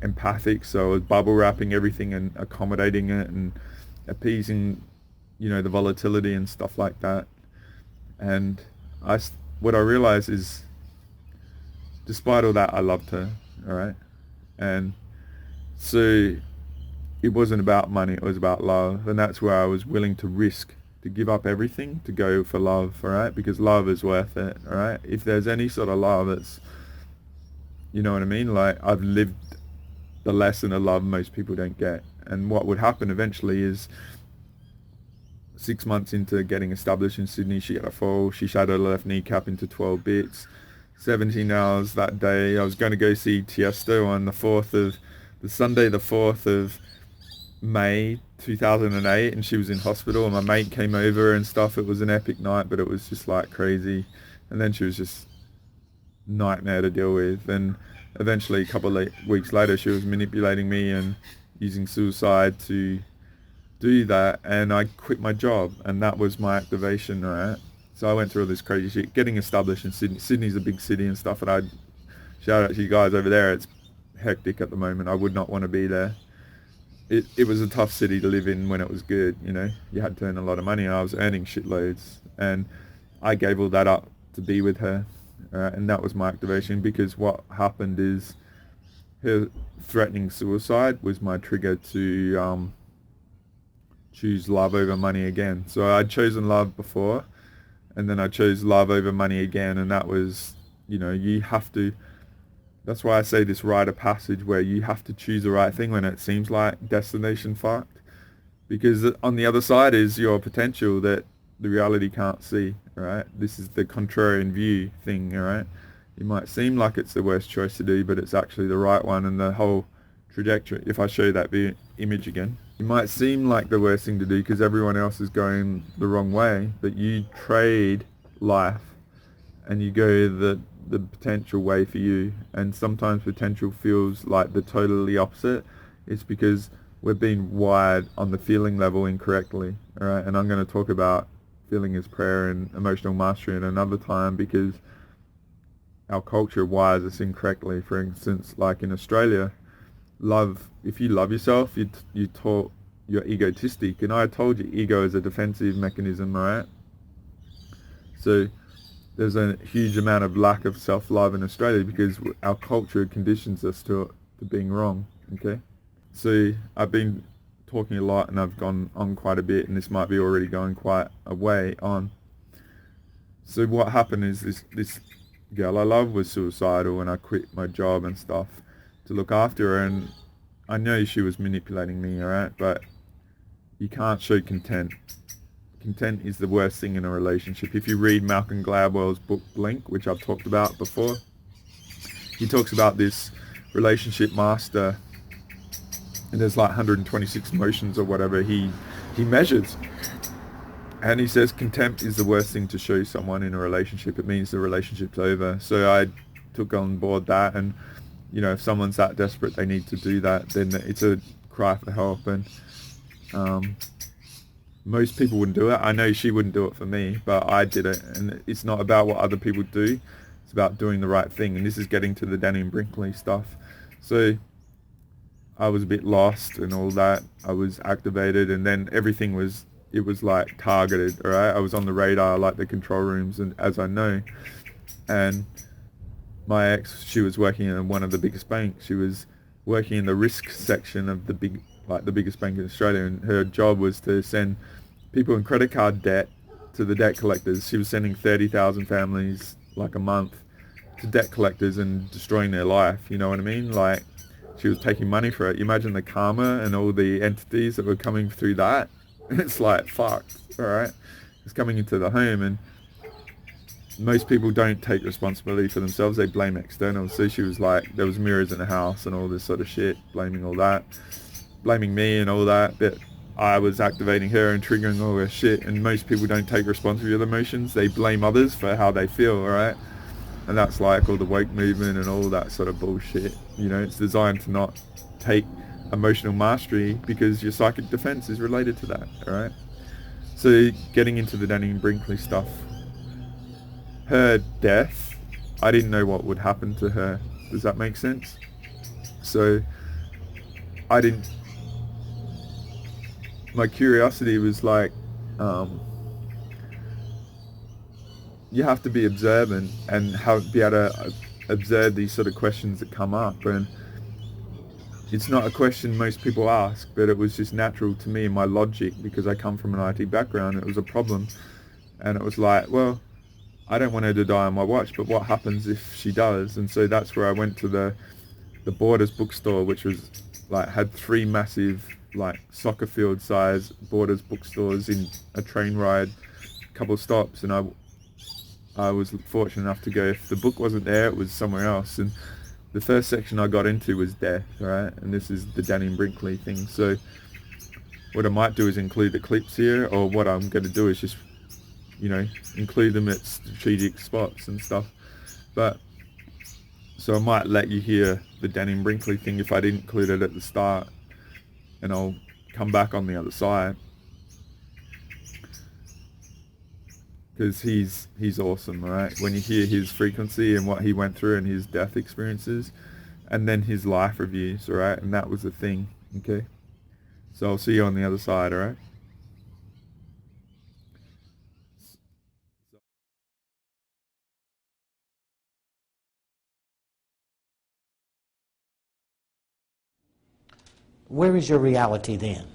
empathic, so I was bubble wrapping everything and accommodating it and appeasing, the volatility and stuff like that. And what I realized is, despite all that, I loved her, all right? And so it wasn't about money, it was about love, and that's where I was willing to risk, to give up everything to go for love, all right? Because love is worth it, all right? If there's any sort of love, it's, you know what I mean? Like, I've lived the lesson of love most people don't get. And what would happen eventually is, 6 months into getting established in Sydney, she had a fall. She shattered her left kneecap into 12 bits. 17 hours that day, I was going to go see Tiesto on the Sunday the 4th of May 2008, and she was in hospital, and my mate came over and stuff. It was an epic night, but it was just like crazy. And then she was just nightmare to deal with. And eventually, a couple of weeks later, she was manipulating me and using suicide to do that, and I quit my job, and that was my activation, right? So I went through all this crazy shit, getting established in Sydney. Sydney's a big city and stuff, and I'd shout out to you guys over there. It's hectic at the moment. I would not want to be there. It was a tough city to live in when it was good, You had to earn a lot of money, and I was earning shitloads, and I gave all that up to be with her, and that was my activation, because what happened is her threatening suicide was my trigger to choose love over money again. So I'd chosen love before, and then I chose love over money again, and that was, you have to, that's why I say this rite of passage, where you have to choose the right thing when it seems like destination fucked, because on the other side is your potential that the reality can't see, right? This is the contrarian view thing, right? It might seem like it's the worst choice to do, but it's actually the right one, and the whole trajectory. If I show you that image again, it might seem like the worst thing to do because everyone else is going the wrong way, but you trade life and you go the potential way for you. And sometimes potential feels like the totally opposite. It's because we're being wired on the feeling level incorrectly, all right? And I'm going to talk about feeling as prayer and emotional mastery at another time, because our culture wires us incorrectly. For instance, like in Australia, love, if you love yourself, you're taught you're egotistic, and I told you ego is a defensive mechanism, alright? So there's a huge amount of lack of self-love in Australia because our culture conditions us to being wrong, okay? So I've been talking a lot, and I've gone on quite a bit, and this might be already going quite a way on. So what happened is this girl I love was suicidal, and I quit my job and stuff to look after her, and I know she was manipulating me, alright, but you can't show content, content is the worst thing in a relationship. If you read Malcolm Gladwell's book Bleak, which I've talked about before, he talks about this relationship master, and there's like 126 emotions or whatever he measures. And he says contempt is the worst thing to show someone in a relationship. It means the relationship's over. So I took on board that, and if someone's that desperate they need to do that, then it's a cry for help. And most people wouldn't do it. I know she wouldn't do it for me, but I did it. And it's not about what other people do. It's about doing the right thing. And this is getting to the Danny and Brinkley stuff. So I was a bit lost and all that. I was activated, and then everything was like targeted, all right? I was on the radar, like the control rooms, and as I know. And my ex, she was working in one of the biggest banks. She was working in the risk section of the biggest bank in Australia, and her job was to send people in credit card debt to the debt collectors. She was sending 30,000 families like a month to debt collectors and destroying their life, you know what I mean? Like, she was taking money for it. You imagine the karma and all the entities that were coming through that. It's like, fucked, all right? It's coming into the home, and most people don't take responsibility for themselves. They blame externals. So she was like, there was mirrors in the house and all this sort of shit, blaming all that, blaming me and all that, but I was activating her and triggering all her shit. And most people don't take responsibility for their emotions. They blame others for how they feel, all right? And that's like all the woke movement and all that sort of bullshit. It's designed to not take emotional mastery, because your psychic defense is related to that, all right? So getting into the Danny and Brinkley stuff, her death, I didn't know what would happen to her. Does that make sense? So my curiosity was like, you have to be observant and be able to observe these sort of questions that come up. And it's not a question most people ask, but it was just natural to me in my logic, because I come from an IT background. It was a problem, and it was like, well, I don't want her to die on my watch, but what happens if she does? And so that's where I went to the Borders bookstore, which was like, had 3 massive like soccer field size Borders bookstores in a train ride, a couple of stops, and I was fortunate enough to go. If the book wasn't there, it was somewhere else. And the first section I got into was death, right? And this is the Danny and Brinkley thing. So what I might do is include the clips here, or what I'm going to do is just, include them at strategic spots and stuff. But so I might let you hear the Danny and Brinkley thing if I didn't include it at the start, and I'll come back on the other side, because he's awesome, all right? When you hear his frequency and what he went through and his death experiences, and then his life reviews, all right? And that was the thing, okay? So I'll see you on the other side, all right? Where is your reality then?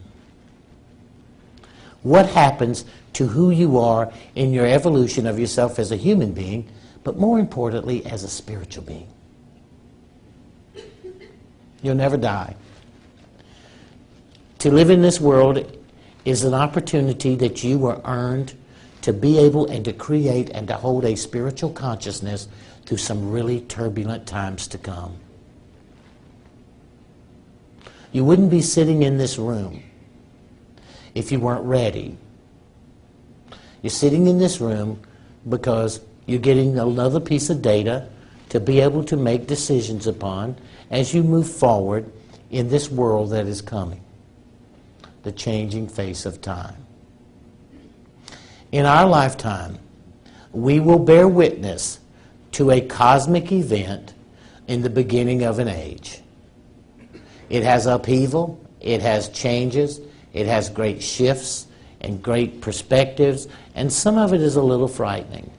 What happens to who you are in your evolution of yourself as a human being, but more importantly, as a spiritual being? You'll never die. To live in this world is an opportunity that you were earned to be able and to create and to hold a spiritual consciousness through some really turbulent times to come. You wouldn't be sitting in this room if you weren't ready. You're sitting in this room because you're getting another piece of data to be able to make decisions upon as you move forward in this world that is coming, the changing face of time. In our lifetime, we will bear witness to a cosmic event in the beginning of an age. It has upheaval, it has changes, it has great shifts and great perspectives, and some of it is a little frightening.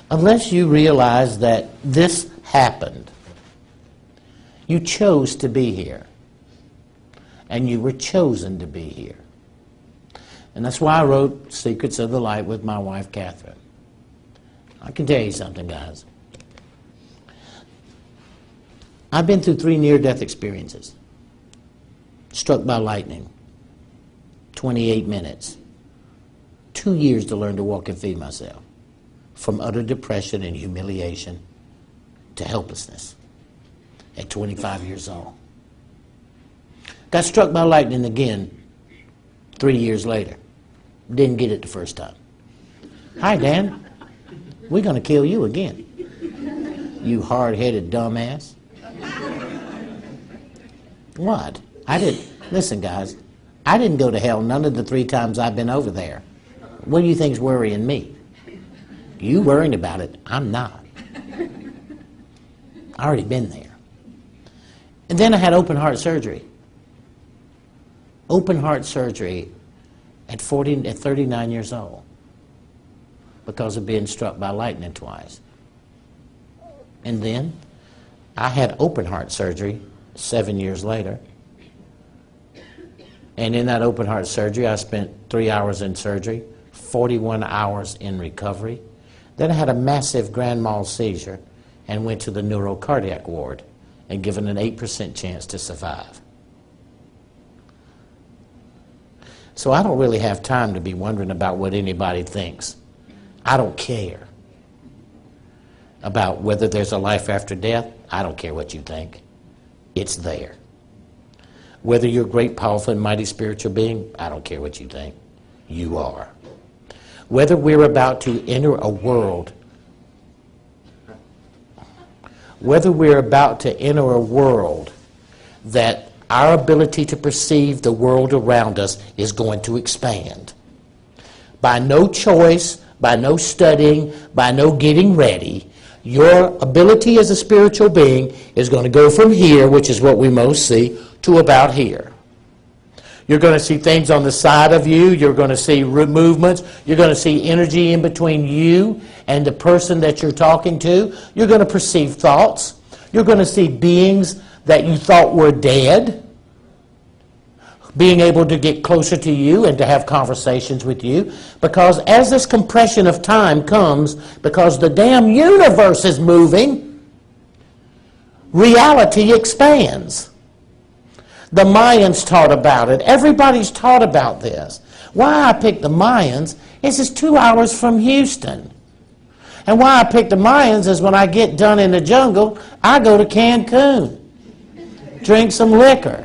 Unless you realize that this happened, you chose to be here, and you were chosen to be here. And that's why I wrote Secrets of the Light with my wife, Catherine. I can tell you something, guys. I've been through 3 near-death experiences. Struck by lightning. 28 minutes. 2 years to learn to walk and feed myself. From utter depression and humiliation to helplessness at 25 years old. Got struck by lightning again 3 years later. Didn't get it the first time. Hi, Dan. We're going to kill you again. You hard-headed dumbass. What? Listen, guys, I didn't go to hell none of the 3 times I've been over there. What do you think's worrying me? You worrying about it, I'm not. I already been there. And then I had open heart surgery. Open heart surgery at 39 years old because of being struck by lightning twice. And then I had open heart surgery 7 years later. And in that open heart surgery, I spent 3 hours in surgery, 41 hours in recovery. Then I had a massive grand mal seizure and went to the neurocardiac ward and given an 8% chance to survive. So I don't really have time to be wondering about what anybody thinks. I don't care about whether there's a life after death. I don't care what you think. It's there. Whether you're a great, powerful, and mighty spiritual being, I don't care what you think. You are. Whether we're about to enter a world, that our ability to perceive the world around us is going to expand. By no choice, by no studying, by no getting ready, your ability as a spiritual being is going to go from here, which is what we most see, to about here. You're going to see things on the side of you. You're going to see movements. You're going to see energy in between you and the person that you're talking to. You're going to perceive thoughts. You're going to see beings that you thought were dead being able to get closer to you and to have conversations with you. Because as this compression of time comes, because the damn universe is moving, reality expands. The Mayans taught about it. Everybody's taught about this. Why I picked the Mayans is it's 2 hours from Houston. And why I picked the Mayans is when I get done in the jungle, I go to Cancun, drink some liquor.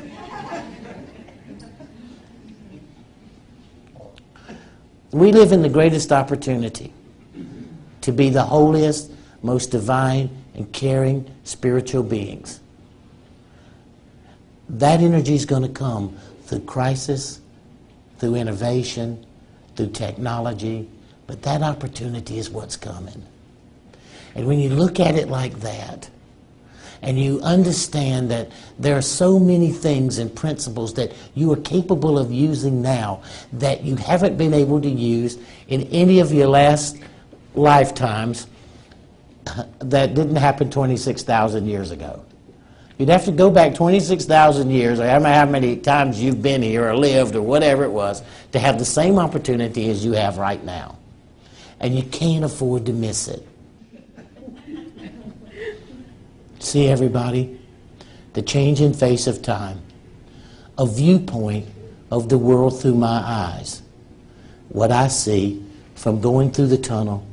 We live in the greatest opportunity to be the holiest, most divine, and caring spiritual beings. That energy is going to come through crisis, through innovation, through technology, but that opportunity is what's coming. And when you look at it like that, and you understand that there are so many things and principles that you are capable of using now that you haven't been able to use in any of your last lifetimes that didn't happen 26,000 years ago. You'd have to go back 26,000 years, or how many times you've been here or lived or whatever it was, to have the same opportunity as you have right now. And you can't afford to miss it. See, everybody, the change in face of time, a viewpoint of the world through my eyes. What I see from going through the tunnel,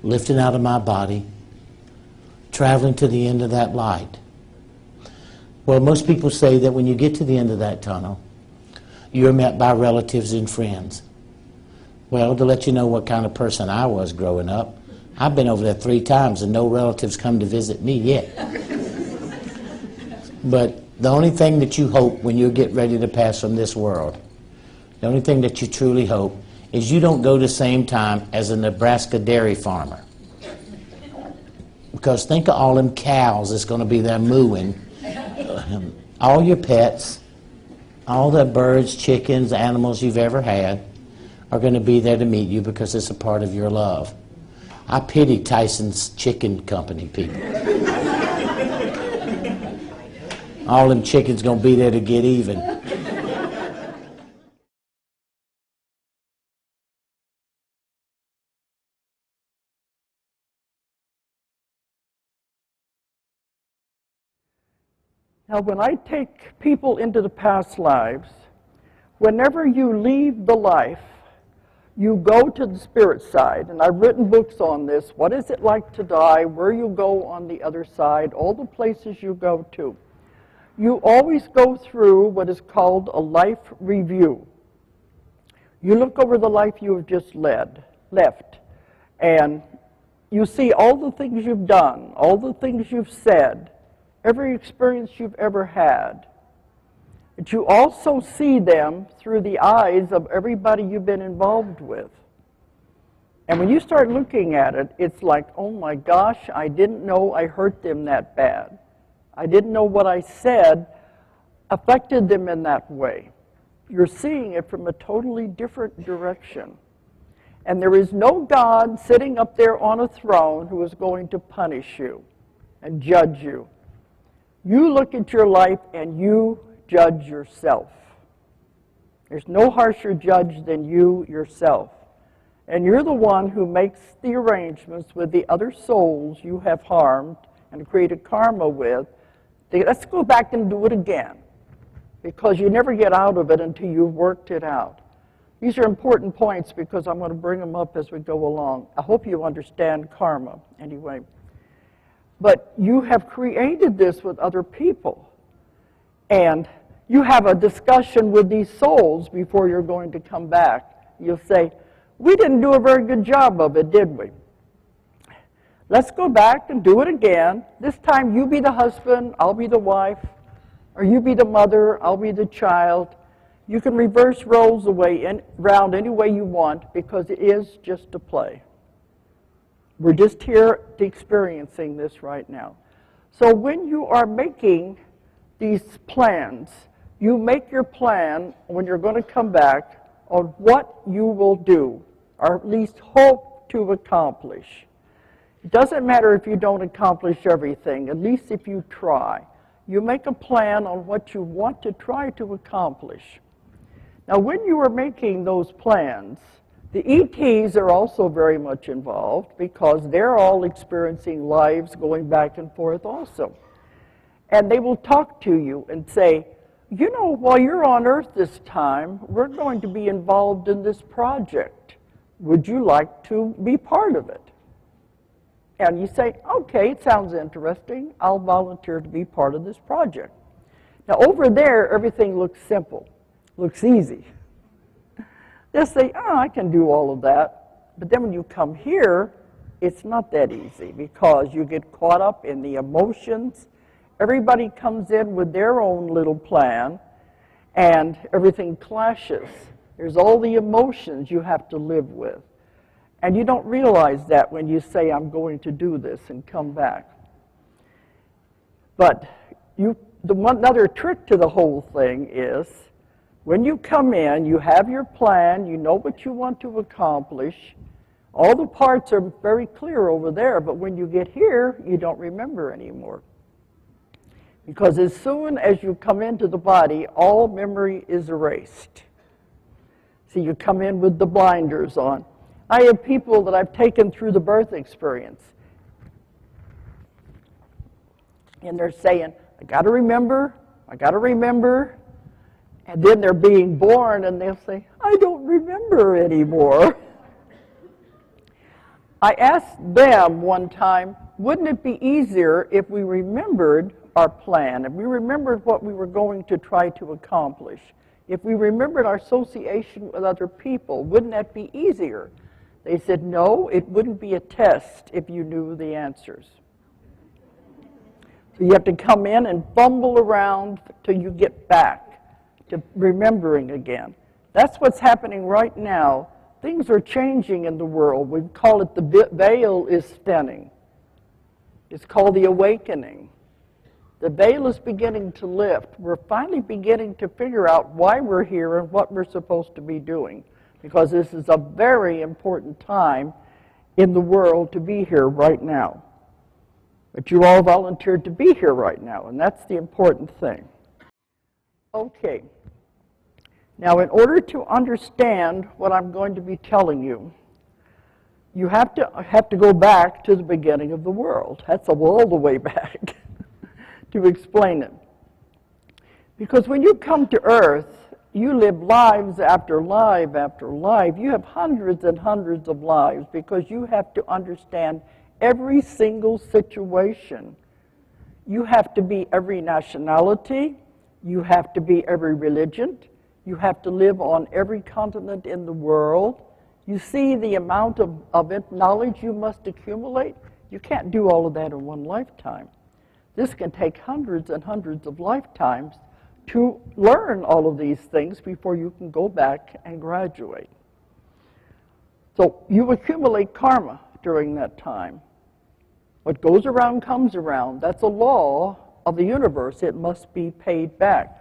lifting out of my body, traveling to the end of that light. Well, most people say that when you get to the end of that tunnel, you're met by relatives and friends. Well, to let you know what kind of person I was growing up, I've been over there 3 times and no relatives come to visit me yet. But the only thing that you hope when you get ready to pass from this world, the only thing that you truly hope is you don't go the same time as a Nebraska dairy farmer. Because think of all them cows that's going to be there mooing. All your pets, all the birds, chickens, animals you've ever had are going to be there to meet you because it's a part of your love. I pity Tyson's Chicken Company people. All them chickens going to be there to get even. Now, when I take people into the past lives, whenever you leave the life, you go to the spirit side, and I've written books on this. What is it like to die? Where you go on the other side? All the places you go to. You always go through what is called a life review. You look over the life you have just left, and you see all the things you've done, all the things you've said, every experience you've ever had. But you also see them through the eyes of everybody you've been involved with. And when you start looking at it, it's like, oh my gosh, I didn't know I hurt them that bad. I didn't know what I said affected them in that way. You're seeing it from a totally different direction. And there is no God sitting up there on a throne who is going to punish you and judge you. You look at your life and you judge yourself. There's no harsher judge than you yourself. And you're the one who makes the arrangements with the other souls you have harmed and created karma with. Let's go back and do it again, because you never get out of it until you've worked it out. These are important points because I'm going to bring them up as we go along. I hope you understand karma anyway. But you have created this with other people. And you have a discussion with these souls before you're going to come back. You'll say, we didn't do a very good job of it, did we? Let's go back and do it again. This time you be the husband, I'll be the wife. Or you be the mother, I'll be the child. You can reverse roles around any way you want, because it is just a play. We're just here experiencing this right now. So when you are making these plans, you make your plan when you're going to come back on what you will do, or at least hope to accomplish. It doesn't matter if you don't accomplish everything, at least if you try. You make a plan on what you want to try to accomplish. Now, when you are making those plans, the ETs are also very much involved, because they're all experiencing lives going back and forth also. And they will talk to you and say, you know, while you're on Earth this time, we're going to be involved in this project. Would you like to be part of it? And you say, okay, it sounds interesting. I'll volunteer to be part of this project. Now, over there, everything looks simple, looks easy. They'll say, oh, I can do all of that. But then when you come here, it's not that easy, because you get caught up in the emotions. Everybody comes in with their own little plan, and everything clashes. There's all the emotions you have to live with. And you don't realize that when you say, I'm going to do this and come back. But another trick to the whole thing is, when you come in, you have your plan, you know what you want to accomplish. All the parts are very clear over there, but when you get here, you don't remember anymore. Because as soon as you come into the body, all memory is erased. So you come in with the blinders on. I have people that I've taken through the birth experience. And they're saying, I got to remember, I got to remember. And then they're being born, and they'll say, I don't remember anymore. I asked them one time, wouldn't it be easier if we remembered our plan, if we remembered what we were going to try to accomplish, if we remembered our association with other people, wouldn't that be easier? They said, no, it wouldn't be a test if you knew the answers. So you have to come in and fumble around till you get back to remembering again. That's what's happening right now. Things are changing in the world. We call it the veil is thinning. It's called the awakening. The veil is beginning to lift. We're finally beginning to figure out why we're here and what we're supposed to be doing, because this is a very important time in the world to be here right now. But you all volunteered to be here right now, and that's the important thing. Okay. Now, in order to understand what I'm going to be telling you, you have to go back to the beginning of the world. That's all the way back to explain it. Because when you come to Earth, you live lives after life after life. You have hundreds and hundreds of lives because you have to understand every single situation. You have to be every nationality. You have to be every religion. You have to live on every continent in the world. You see the amount of knowledge you must accumulate? You can't do all of that in one lifetime. This can take hundreds and hundreds of lifetimes to learn all of these things before you can go back and graduate. So you accumulate karma during that time. What goes around comes around. That's a law of the universe. It must be paid back.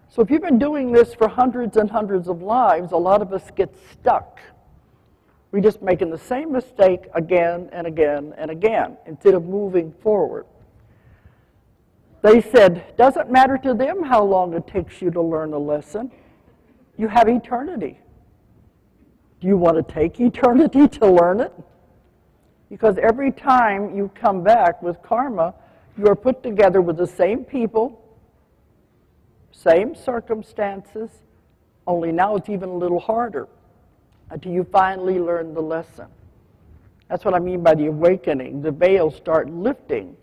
So if you've been doing this for hundreds and hundreds of lives, a lot of us get stuck. We're just making the same mistake again and again and again instead of moving forward. They said, doesn't matter to them how long it takes you to learn a lesson. You have eternity. Do you want to take eternity to learn it? Because every time you come back with karma, you are put together with the same people, same circumstances, only now it's even a little harder until you finally learn the lesson. That's what I mean by the awakening. The veils start lifting.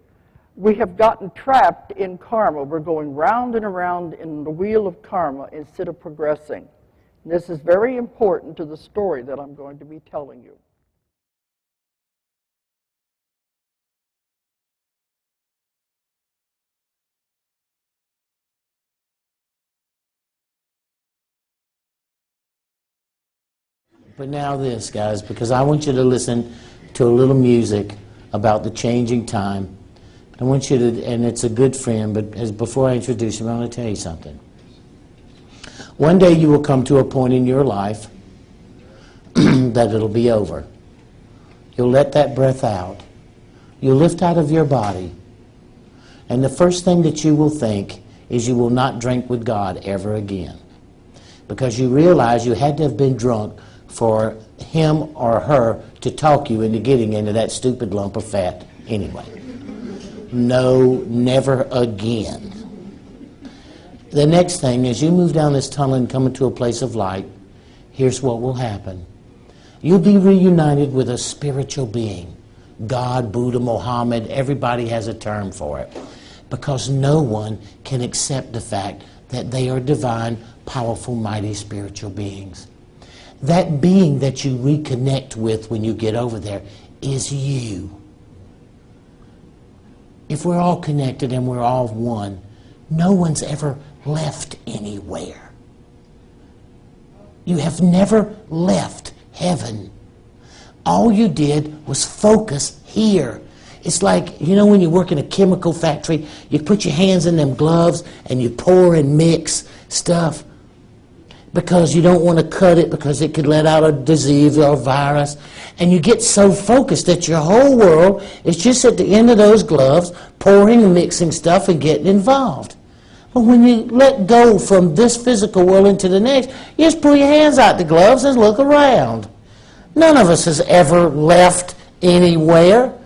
We have gotten trapped in karma. We're going round and around in the wheel of karma instead of progressing. And this is very important to the story that I'm going to be telling you. But now this, guys, because I want you to listen to a little music about the changing time. I want you to, and it's a good friend, but before I introduce him, I want to tell you something. One day you will come to a point in your life that it'll be over. You'll let that breath out. You'll lift out of your body. And the first thing that you will think is you will not drink with God ever again. Because you realize you had to have been drunk for him or her to talk you into getting into that stupid lump of fat anyway. No, never again. The next thing, as you move down this tunnel and come into a place of light, here's what will happen. You'll be reunited with a spiritual being. God, Buddha, Muhammad, everybody has a term for it. Because no one can accept the fact that they are divine, powerful, mighty spiritual beings. That being that you reconnect with when you get over there is you. If we're all connected and we're all one, no one's ever left anywhere. You have never left heaven. All you did was focus here. It's like, you know, when you work in a chemical factory, you put your hands in them gloves and you pour and mix stuff because you don't want to cut it because it could let out a disease or a virus. And you get so focused that your whole world is just at the end of those gloves, pouring and mixing stuff and getting involved. But when you let go from this physical world into the next, you just pull your hands out the gloves and look around. None of us has ever left anywhere.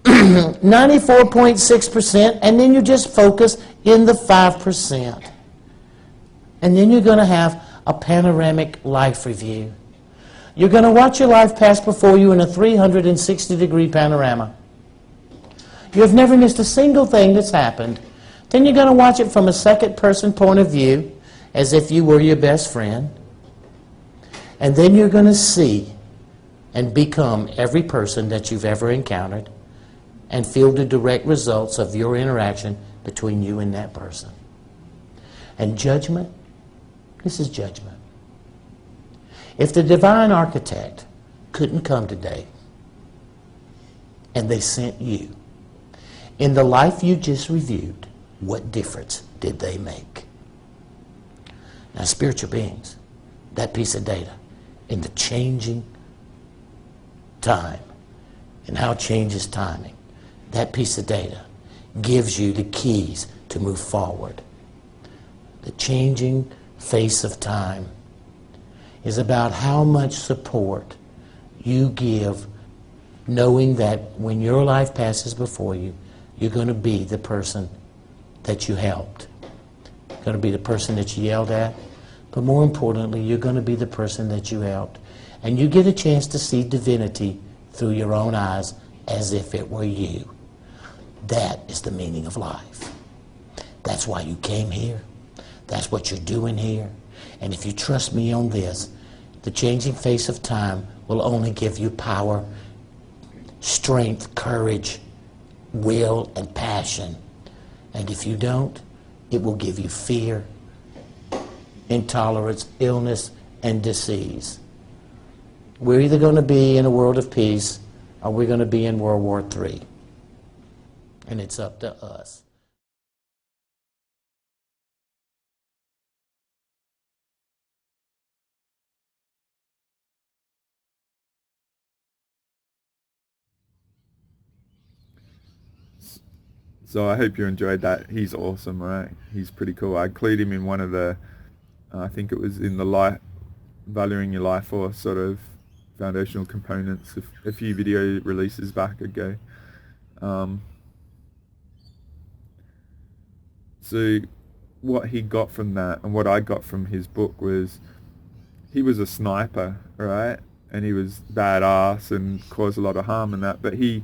94.6%, and then you just focus in the 5%. And then you're going to have a panoramic life review. You're going to watch your life pass before you in a 360-degree panorama. You've never missed a single thing that's happened. Then you're going to watch it from a second-person point of view, as if you were your best friend. And then you're going to see and become every person that you've ever encountered and feel the direct results of your interaction between you and that person. And judgment, this is judgment. If the divine architect couldn't come today and they sent you, in the life you just reviewed, what difference did they make? Now, spiritual beings, that piece of data in the changing time and how change is timing, that piece of data gives you the keys to move forward. The changing face of time is about how much support you give, knowing that when your life passes before you, you're going to be the person that you helped. You're going to be the person that you yelled at, But more importantly, you're going to be the person that you helped. And you get a chance to see divinity through your own eyes as if it were you. That is the meaning of life. That's why you came here. That's what you're doing here. And if you trust me on this, the changing face of time will only give you power, strength, courage, will, and passion. And if you don't, it will give you fear, intolerance, illness, and disease. We're either going to be in a world of peace or we're going to be in World War III. And it's up to us. So I hope you enjoyed that. He's awesome, right? He's pretty cool. I include him in one of the, I think it was in the life, valuing your life force sort of foundational components a few video releases back ago. So what he got from that and what I got from his book was he was a sniper, right? And he was badass and caused a lot of harm and that, but he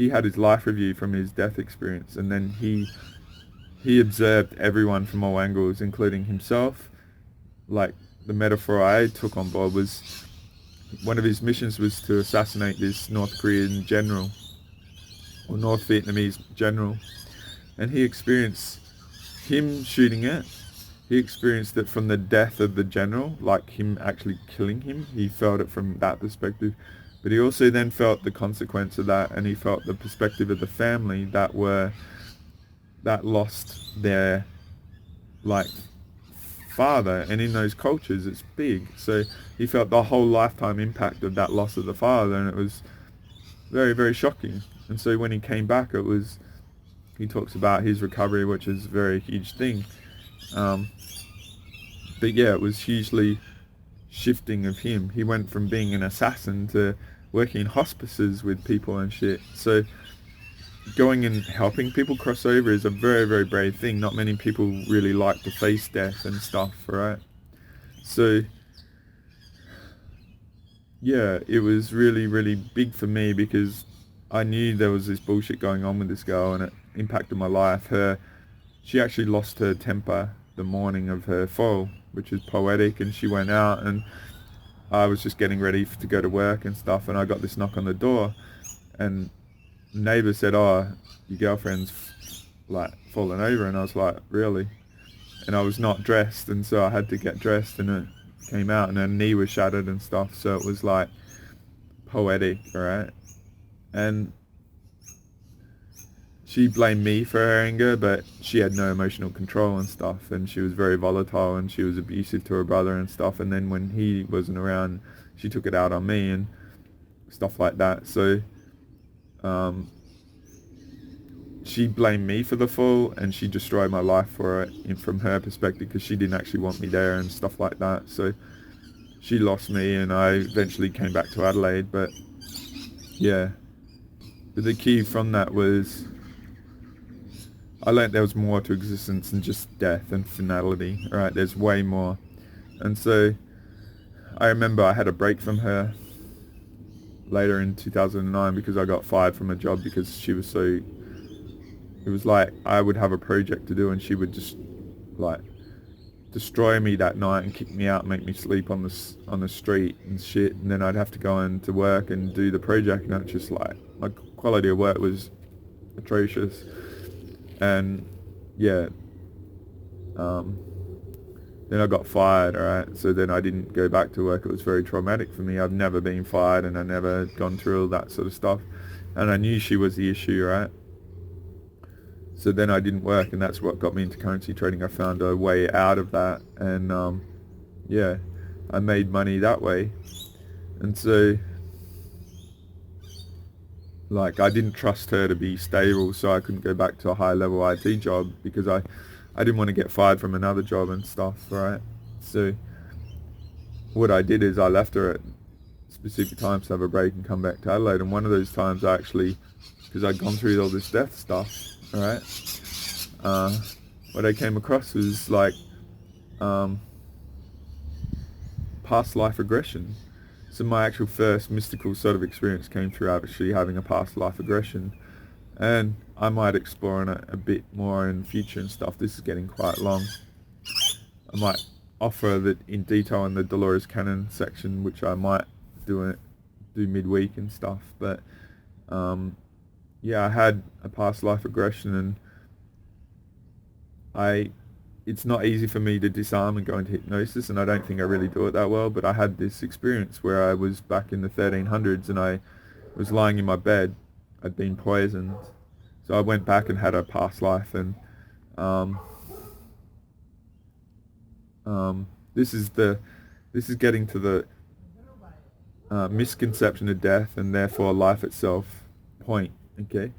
had his life review from his death experience, and then he observed everyone from all angles, including himself. Like, the metaphor I took on board was one of his missions was to assassinate this North Korean general, or North Vietnamese general, and he experienced him shooting it. He experienced it from the death of the general, like him actually killing him. He felt it from that perspective. But he also then felt the consequence of that, and he felt the perspective of the family that lost their, like, father. And in those cultures, it's big. So he felt the whole lifetime impact of that loss of the father, and it was very, very shocking. And so when he came back, he talks about his recovery, which is a very huge thing. But yeah, it was hugely shifting of him. He went from being an assassin to working in hospices with people and shit. So going and helping people cross over is a very, very brave thing. Not many people really like to face death and stuff, right? So yeah, it was really, really big for me because I knew there was this bullshit going on with this girl, and it impacted my life. She actually lost her temper the morning of her fall, which is poetic, and she went out, and I was just getting ready to go to work and stuff, and I got this knock on the door, and the neighbor said, "Oh, your girlfriend's like fallen over," and I was like, "Really?" And I was not dressed, and so I had to get dressed, and it came out, and her knee was shattered and stuff, so it was like poetic, right? And she blamed me for her anger, but she had no emotional control and stuff, and she was very volatile, and she was abusive to her brother and stuff, and then when he wasn't around, she took it out on me and stuff like that. So she blamed me for the fall, and she destroyed my life for it from her perspective, because she didn't actually want me there and stuff like that. So she lost me, and I eventually came back to Adelaide. But yeah, but the key from that was I learned there was more to existence than just death and finality, right? There's way more. And so I remember I had a break from her later in 2009 because I got fired from a job because she was so, it was like I would have a project to do and she would just like destroy me that night and kick me out and make me sleep on the street and shit, and then I'd have to go into work and do the project, and it's just like my quality of work was atrocious. And yeah, then I got fired, alright, so then I didn't go back to work. It was very traumatic for me. I've never been fired, and I never gone through all that sort of stuff, and I knew she was the issue, right? So then I didn't work, and that's what got me into currency trading. I found a way out of that, and yeah, I made money that way. And so like I didn't trust her to be stable, so I couldn't go back to a high level IT job because I didn't want to get fired from another job and stuff, right? So what I did is I left her at specific times to have a break and come back to Adelaide, and one of those times I actually, because I'd gone through all this death stuff, right, what I came across was like past life regression. So my actual first mystical sort of experience came through actually having a past life regression. And I might explore on it a bit more in the future and stuff. This is getting quite long. I might offer that in detail in the Dolores Cannon section, which I might do midweek and stuff. But yeah, I had a past life regression, and it's not easy for me to disarm and go into hypnosis, and I don't think I really do it that well, but I had this experience where I was back in the 1300s and I was lying in my bed. I'd been poisoned. So I went back and had a past life, and this is getting to the misconception of death and therefore life itself point, okay,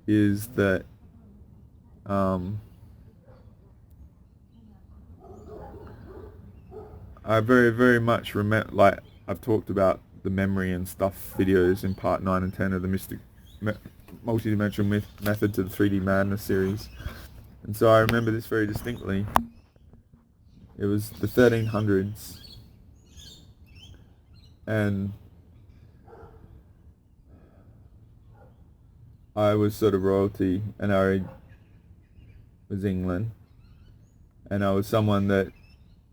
is that I very, very much remember, like I've talked about the memory and stuff videos in part 9 and 10 of the Multidimensional Method to the 3D Madness series. And so I remember this very distinctly. It was the 1300s, and I was sort of royalty, and I was England, and I was someone that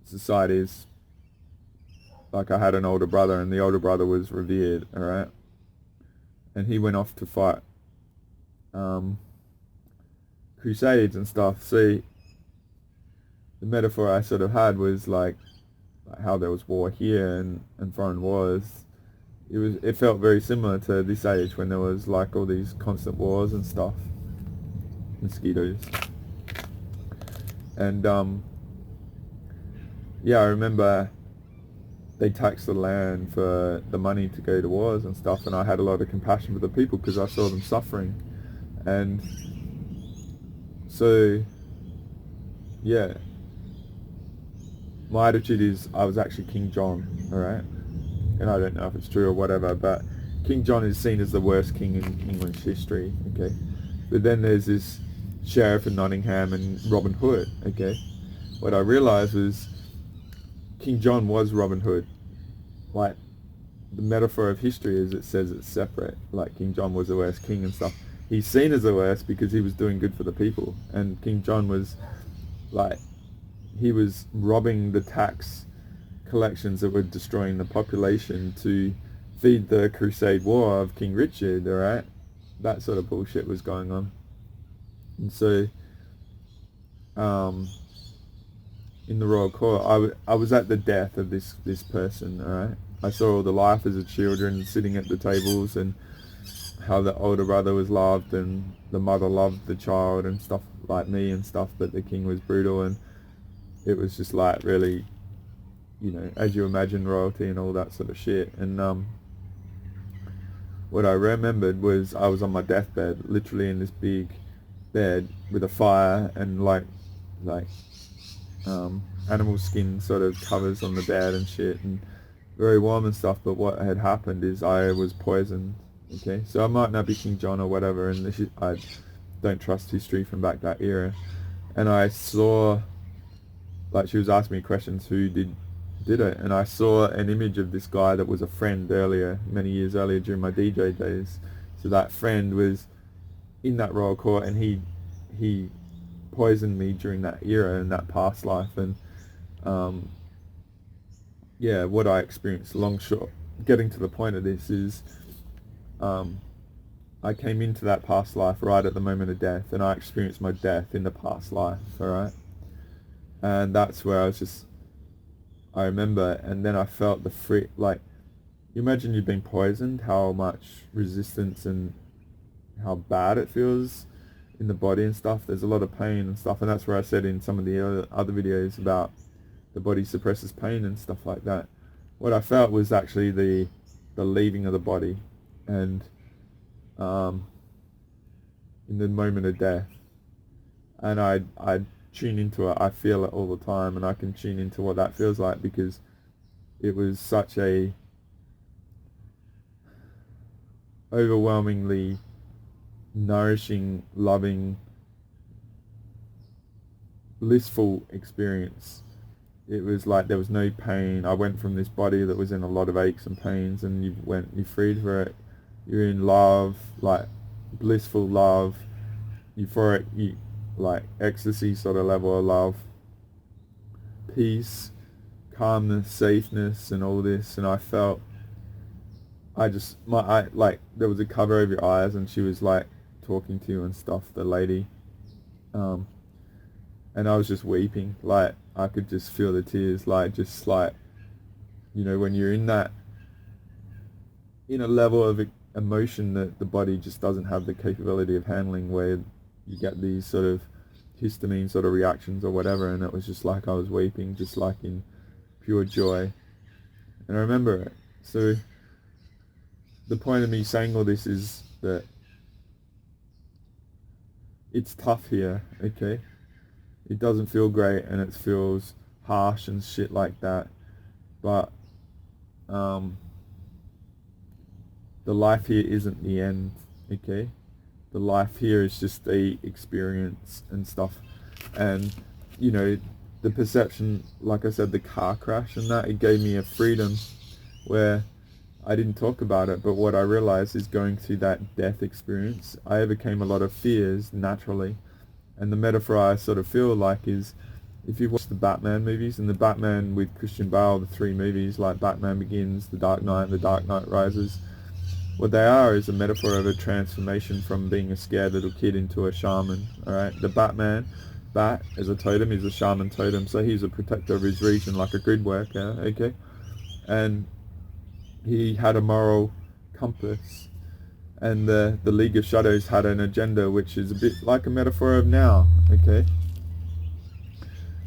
society is, like I had an older brother, and the older brother was revered, alright? And he went off to fight crusades and stuff. See, the metaphor I sort of had was like how there was war here and foreign wars. It felt very similar to this age when there was like all these constant wars and stuff. Mosquitoes. And yeah, I remember they taxed the land for the money to go to wars and stuff, and I had a lot of compassion for the people because I saw them suffering. And so yeah, my attitude is I was actually King John, alright? And I don't know if it's true or whatever, but King John is seen as the worst king in English history, okay? But then there's this Sheriff of Nottingham and Robin Hood, okay? What I realized was King John was Robin Hood. Like, the metaphor of history is it says it's separate. Like, King John was the worst king and stuff. He's seen as the worst because he was doing good for the people. And King John was, like, he was robbing the tax collections that were destroying the population to feed the crusade war of King Richard, alright? That sort of bullshit was going on. And so, in the royal court, I was at the death of this person, alright? I saw all the life as a children sitting at the tables, and how the older brother was loved and the mother loved the child and stuff like me and stuff, but the king was brutal, and it was just like really, you know, as you imagine royalty and all that sort of shit. And what I remembered was I was on my deathbed, literally in this big bed with a fire and like animal skin sort of covers on the bed and shit, and very warm and stuff. But what had happened is I was poisoned, okay? So I might not be King John or whatever, and I don't trust history from back that era. And I saw, like, she was asking me questions, who did it, and I saw an image of this guy that was a friend earlier, many years earlier during my DJ days. So that friend was in that royal court, and he poisoned me during that era in that past life. And yeah, what I experienced, long short, getting to the point of this is I came into that past life right at the moment of death, and I experienced my death in the past life, alright? And that's where I remember, and then I felt the like, you imagine you've been poisoned, how much resistance and how bad it feels in the body and stuff. There's a lot of pain and stuff, and that's where I said in some of the other videos about the body suppresses pain and stuff like that. What I felt was actually the leaving of the body, and in the moment of death, and I tune into it. I feel it all the time, and I can tune into what that feels like, because it was such a overwhelmingly nourishing, loving, blissful experience it was like there was no pain. I went from this body that was in a lot of aches and pains, and you freed for it. You're in love, like blissful love, euphoric, like ecstasy sort of level of love, peace, calmness, safeness, and all this. And I felt, like there was a cover over your eyes, and she was like talking to you and stuff, the lady, and I was just weeping. Like I could just feel the tears, like just like, you know, when you're in a level of emotion that the body just doesn't have the capability of handling, where you get these sort of histamine sort of reactions or whatever. And it was just like I was weeping, just like in pure joy. And I remember it. So the point of me saying all this is that it's tough here, okay? It doesn't feel great, and it feels harsh and shit like that. But the life here isn't the end, okay? The life here is just a experience and stuff. And, you know, the perception, like I said, the car crash and that, it gave me a freedom where I didn't talk about it, but what I realized is going through that death experience, I overcame a lot of fears naturally. And the metaphor I sort of feel like is, if you watch the Batman movies, and the Batman with Christian Bale, the 3 movies, like Batman Begins, The Dark Knight, The Dark Knight Rises, what they are is a metaphor of a transformation from being a scared little kid into a shaman, alright? The Bat as a totem is a shaman totem, so he's a protector of his region, like a grid worker, okay? And he had a moral compass, and the League of Shadows had an agenda, which is a bit like a metaphor of now, okay?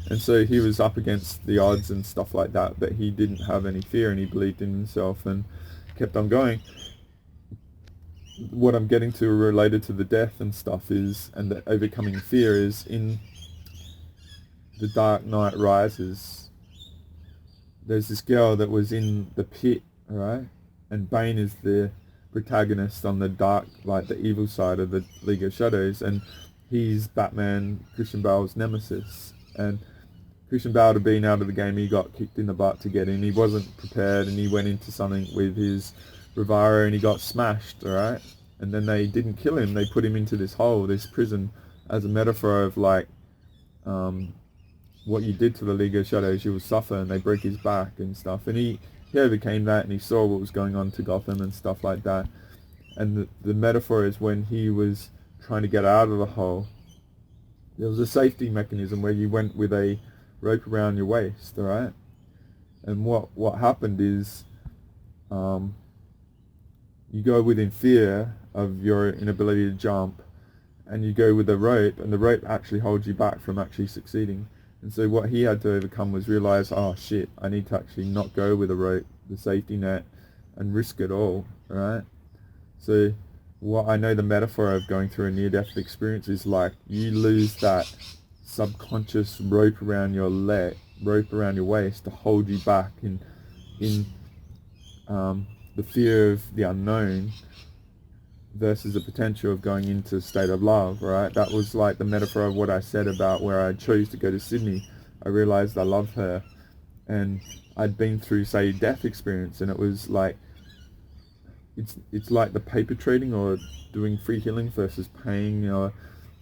And so he was up against the odds and stuff like that, but he didn't have any fear, and he believed in himself and kept on going. What I'm getting to related to the death and stuff is, and the overcoming fear, is in The Dark Knight Rises, there's this girl that was in the pit, alright? And Bane is the protagonist on the dark, like the evil side of the League of Shadows, and he's Batman, Christian Bale's nemesis. And Christian Bale had been out of the game, he got kicked in the butt to get in, he wasn't prepared, and he went into something with his Rivara and he got smashed, alright? And then they didn't kill him, they put him into this hole, this prison, as a metaphor of like, what you did to the League of Shadows, you will suffer, and they break his back and stuff. And he overcame that, and he saw what was going on to Gotham and stuff like that. And the metaphor is when he was trying to get out of the hole, there was a safety mechanism where you went with a rope around your waist, alright? And what happened is, you go within fear of your inability to jump, and you go with a rope, and the rope actually holds you back from actually succeeding. And so what he had to overcome was realize, oh shit, I need to actually not go with a rope, the safety net, and risk it all, alright? So what I know the metaphor of going through a near-death experience is like, you lose that subconscious rope around your leg, rope around your waist to hold you back in the fear of the unknown versus the potential of going into a state of love, right? That was like the metaphor of what I said about where I chose to go to Sydney. I realized I loved her, and I'd been through, say, death experience, and it was like, it's like the paper trading or doing free healing versus paying, or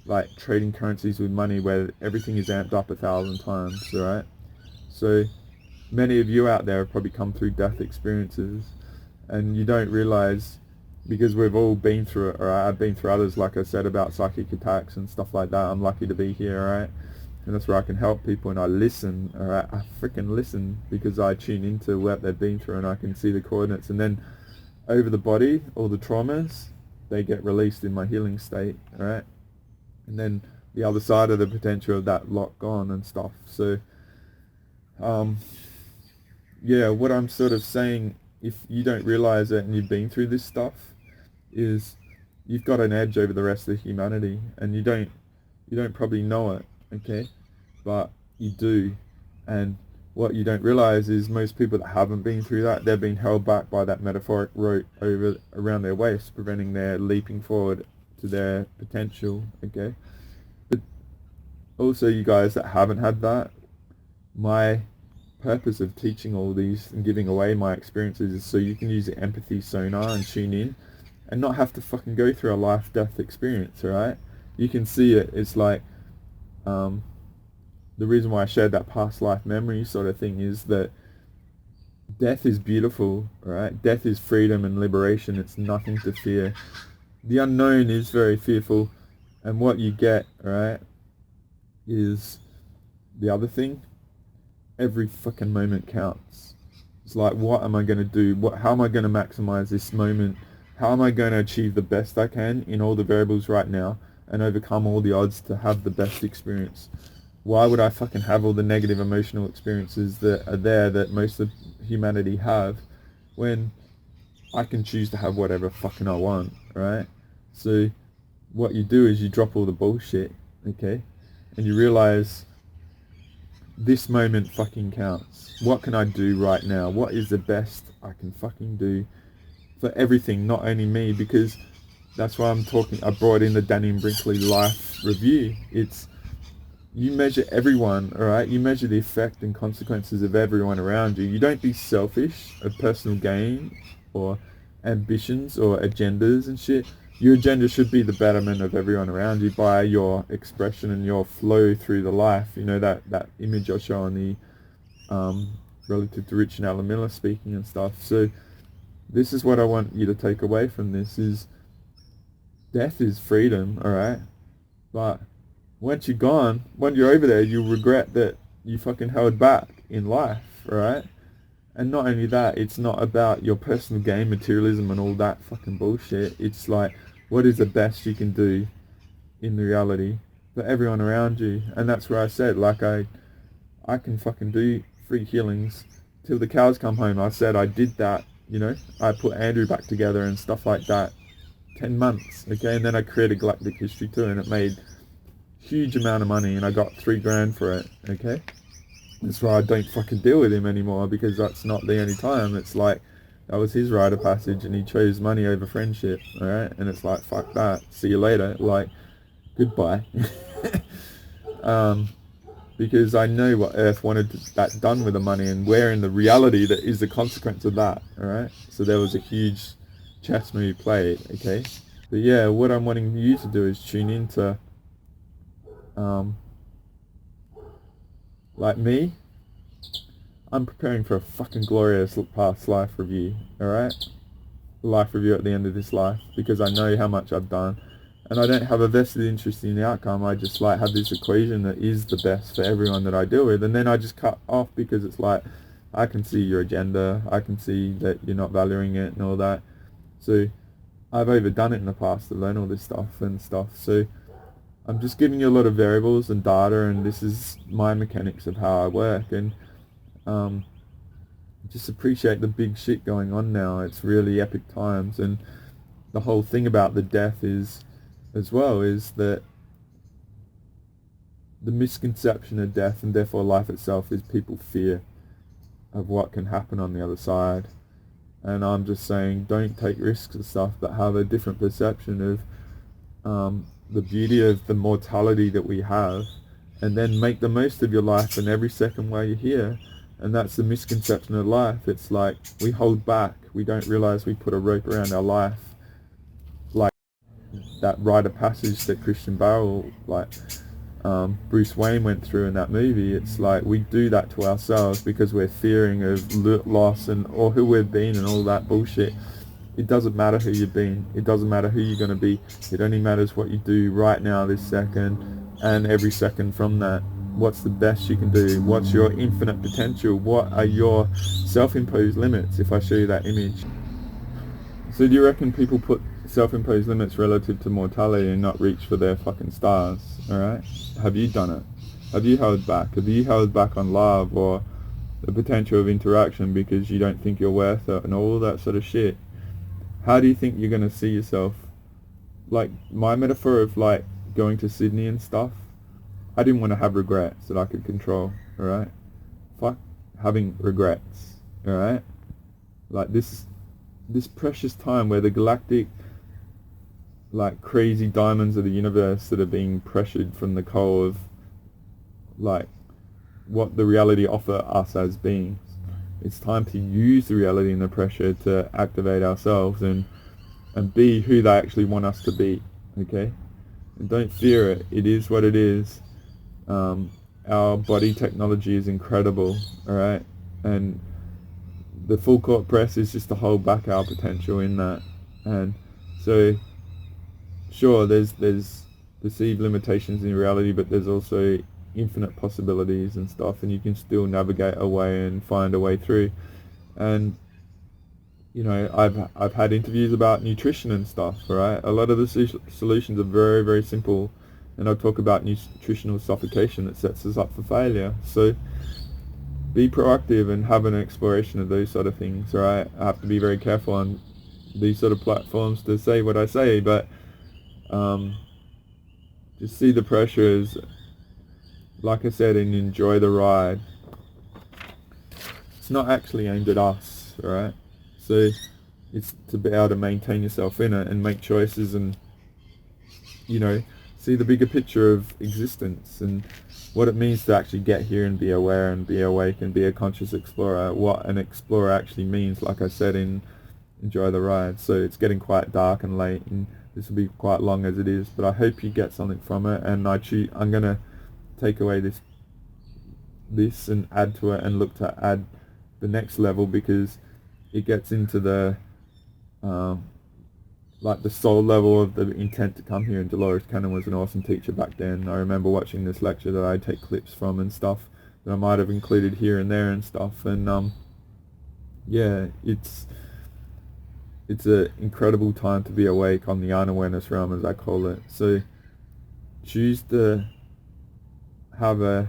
like trading currencies with money where everything is amped up 1,000 times, right? So many of you out there have probably come through death experiences, and you don't realize, because we've all been through it, or I've been through others, like I said, about psychic attacks and stuff like that. I'm lucky to be here, alright? And that's where I can help people, and I listen, alright? I freaking listen, because I tune into what they've been through, and I can see the coordinates. And then over the body, all the traumas, they get released in my healing state, alright? And then the other side of the potential of that lock gone and stuff. So, yeah, what I'm sort of saying, if you don't realize it and you've been through this stuff, is you've got an edge over the rest of humanity, and you don't probably know it, okay? But you do. And what you don't realize is most people that haven't been through that, they're being held back by that metaphoric rope around their waist, preventing their leaping forward to their potential, okay? But also, you guys that haven't had that, my purpose of teaching all these and giving away my experiences is so you can use the empathy sonar and tune in and not have to fucking go through a life-death experience, alright? You can see it. It's like, the reason why I shared that past life memory sort of thing is that death is beautiful, right? Death is freedom and liberation. It's nothing to fear. The unknown is very fearful, and what you get, right, is the other thing. Every fucking moment counts. It's like, what am I going to do? How am I going to maximize this moment? How am I going to achieve the best I can in all the variables right now and overcome all the odds to have the best experience? Why would I fucking have all the negative emotional experiences that are there that most of humanity have when I can choose to have whatever fucking I want, right? So what you do is you drop all the bullshit, okay? And you realize this moment fucking counts. What can I do right now? What is the best I can fucking do for everything, not only me? Because that's why I brought in the Danny and Brinkley life review. It's, you measure everyone, alright? You measure the effect and consequences of everyone around you. You don't be selfish of personal gain or ambitions or agendas and shit. Your agenda should be the betterment of everyone around you by your expression and your flow through the life. You know, that image I show on the relative to Rich and Alan Miller speaking and stuff. So this is what I want you to take away from this is death is freedom, alright? But once you're gone, when you're over there, you'll regret that you fucking held back in life, alright? And not only that, it's not about your personal gain, materialism and all that fucking bullshit. It's like, what is the best you can do in the reality for everyone around you? And that's where I said, like, I can fucking do free healings till the cows come home. I said I did that, you know. I put Andrew back together and stuff like that. 10 months, okay? And then I created Galactic History too, and it made huge amount of money, and I got $3,000 for it, okay? That's why I don't fucking deal with him anymore, because that's not the only time. It's like, that was his rite of passage, and he chose money over friendship, alright? And it's like, fuck that, see you later, like, goodbye. Because I know what Earth wanted that done with the money, and we're in the reality that is the consequence of that, alright? So there was a huge chess move played, okay? But yeah, what I'm wanting you to do is tune into, like me, I'm preparing for a fucking glorious past life review, alright? Life review at the end of this life, because I know how much I've done, and I don't have a vested interest in the outcome. I just like have this equation that is the best for everyone that I deal with, and then I just cut off because it's like, I can see your agenda, I can see that you're not valuing it and all that. So I've overdone it in the past to learn all this stuff, so I'm just giving you a lot of variables and data, and this is my mechanics of how I work, and just appreciate the big shit going on now. It's really epic times, and the whole thing about the death is, as well, is that the misconception of death and therefore life itself is people fear of what can happen on the other side. And I'm just saying, don't take risks and stuff, but have a different perception of the beauty of the mortality that we have, and then make the most of your life and every second while you're here. And that's the misconception of life. It's like we hold back. We don't realize we put a rope around our life, like that rite of passage that Christian Bale, like Bruce Wayne went through in that movie. It's like we do that to ourselves because we're fearing of loss and or who we've been and all that bullshit. It doesn't matter who you've been. It doesn't matter who you're going to be. It only matters what you do right now, this second, and every second from that. What's the best you can do? What's your infinite potential? What are your self-imposed limits? If I show you that image. So do you reckon people put self-imposed limits relative to mortality and not reach for their fucking stars? Alright? Have you done it? Have you held back? Have you held back on love or the potential of interaction because you don't think you're worth it and all that sort of shit? How do you think you're going to see yourself? Like my metaphor of like going to Sydney and stuff, I didn't want to have regrets that I could control, alright? Fuck having regrets, alright? Like this precious time where the galactic, like crazy diamonds of the universe that are being pressured from the coal of like what the reality offer us as beings. It's time to use the reality and the pressure to activate ourselves and be who they actually want us to be, okay? And don't fear it. It is what it is. Our body technology is incredible, all right? And the full court press is just to hold back our potential in that. And so, sure, there's perceived limitations in reality, but there's also infinite possibilities and stuff, and you can still navigate a way and find a way through. And you know, I've had interviews about nutrition and stuff, right? A lot of the solutions are very, very simple, and I'll talk about nutritional suffocation that sets us up for failure. So be proactive and have an exploration of those sort of things, right? I have to be very careful on these sort of platforms to say what I say, but just see the pressures, like I said, and enjoy the ride. It's not actually aimed at us, right? So it's to be able to maintain yourself in it and make choices and, you know, see the bigger picture of existence and what it means to actually get here and be aware and be awake and be a conscious explorer, what an explorer actually means, like I said, in Enjoy the Ride. So it's getting quite dark and late, and this will be quite long as it is, but I hope you get something from it, and I'm going to take away this and add to it and look to add the next level, because it gets into the like the soul level of the intent to come here. And Dolores Cannon was an awesome teacher back then. I remember watching this lecture that I take clips from and stuff that I might have included here and there and stuff. And yeah, it's an incredible time to be awake on the unawareness realm, as I call it. So choose to have I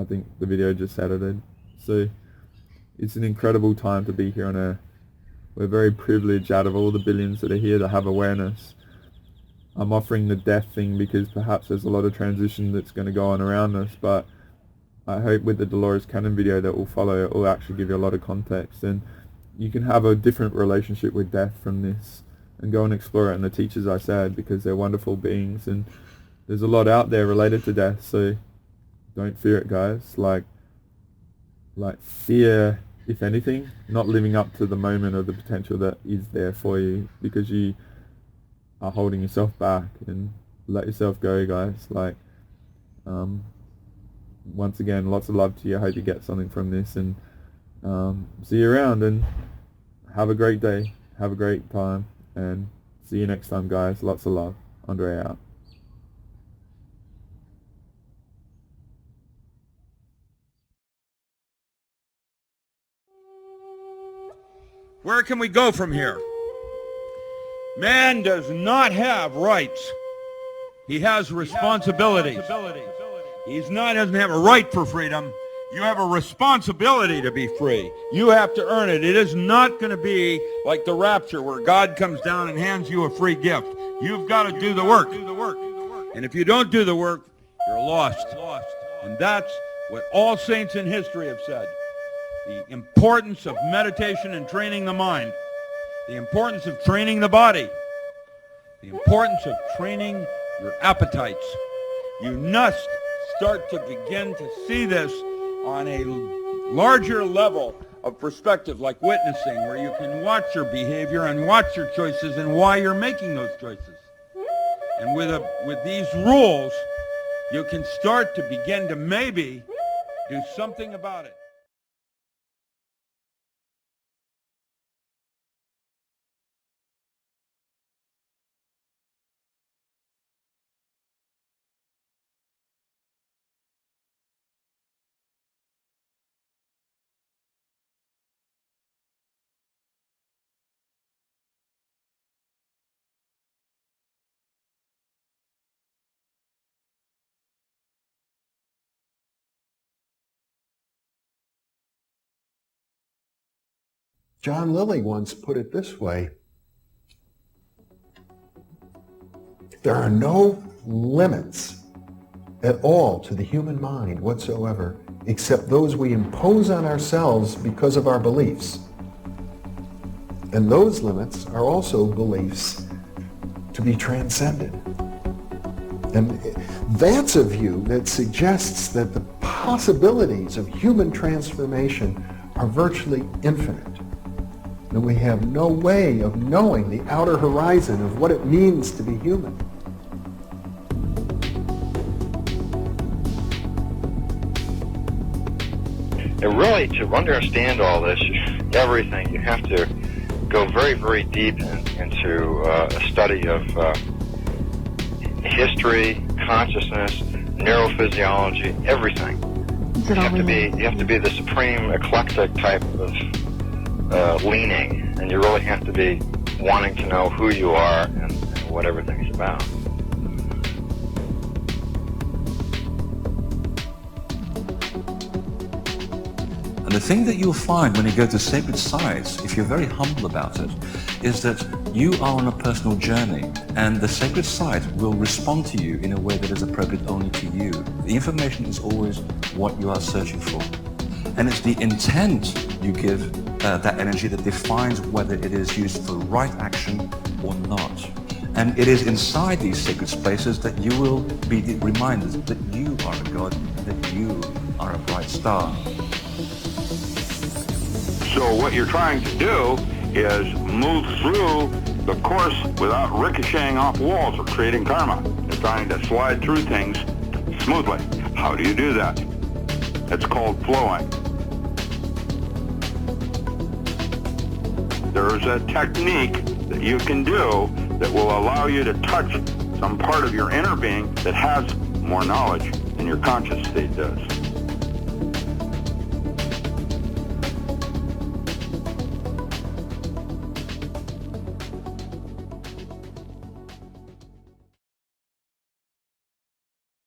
think the video just edited. So it's an incredible time to be here we're very privileged out of all the billions that are here to have awareness. I'm offering the death thing because perhaps there's a lot of transition that's going to go on around us, but I hope with the Dolores Cannon video that will follow, it will actually give you a lot of context, and you can have a different relationship with death from this and go and explore it. And the teachers I said, because they're wonderful beings, and there's a lot out there related to death, so don't fear it, guys. Like fear, if anything, not living up to the moment of the potential that is there for you, because you are holding yourself back. And let yourself go, guys. Like, once again, lots of love to you. I hope you get something from this, and see you around, and have a great day, have a great time, and see you next time, guys. Lots of love. Andre out. Where can we go from here? Man does not have rights. He has responsibilities. He doesn't have a right for freedom. You have a responsibility to be free. You have to earn it. It is not going to be like the rapture where God comes down and hands you a free gift. You've got to do the work. And if you don't do the work, you're lost. And that's what all saints in history have said. The importance of meditation and training the mind, the importance of training the body, the importance of training your appetites. You must start to begin to see this on a larger level of perspective, like witnessing, where you can watch your behavior and watch your choices and why you're making those choices. And with these rules, you can start to begin to maybe do something about it. John Lilly once put it this way: there are no limits at all to the human mind whatsoever, except those we impose on ourselves because of our beliefs. And those limits are also beliefs to be transcended. And that's a view that suggests that the possibilities of human transformation are virtually infinite. And we have no way of knowing the outer horizon of what it means to be human. And really, to understand all this, everything, you have to go very, very deep into a study of history, consciousness, neurophysiology, everything. You have to be the supreme eclectic type of leaning, and you really have to be wanting to know who you are and what everything's about. And the thing that you'll find when you go to sacred sites, if you're very humble about it, is that you are on a personal journey, and the sacred site will respond to you in a way that is appropriate only to you. The information is always what you are searching for. And it's the intent you give that energy that defines whether it is used for right action or not. And it is inside these sacred spaces that you will be reminded that you are a god, that you are a bright star. So what you're trying to do is move through the course without ricocheting off walls or creating karma. You're trying to slide through things smoothly. How do you do that? It's called flowing. There's a technique that you can do that will allow you to touch some part of your inner being that has more knowledge than your conscious state does.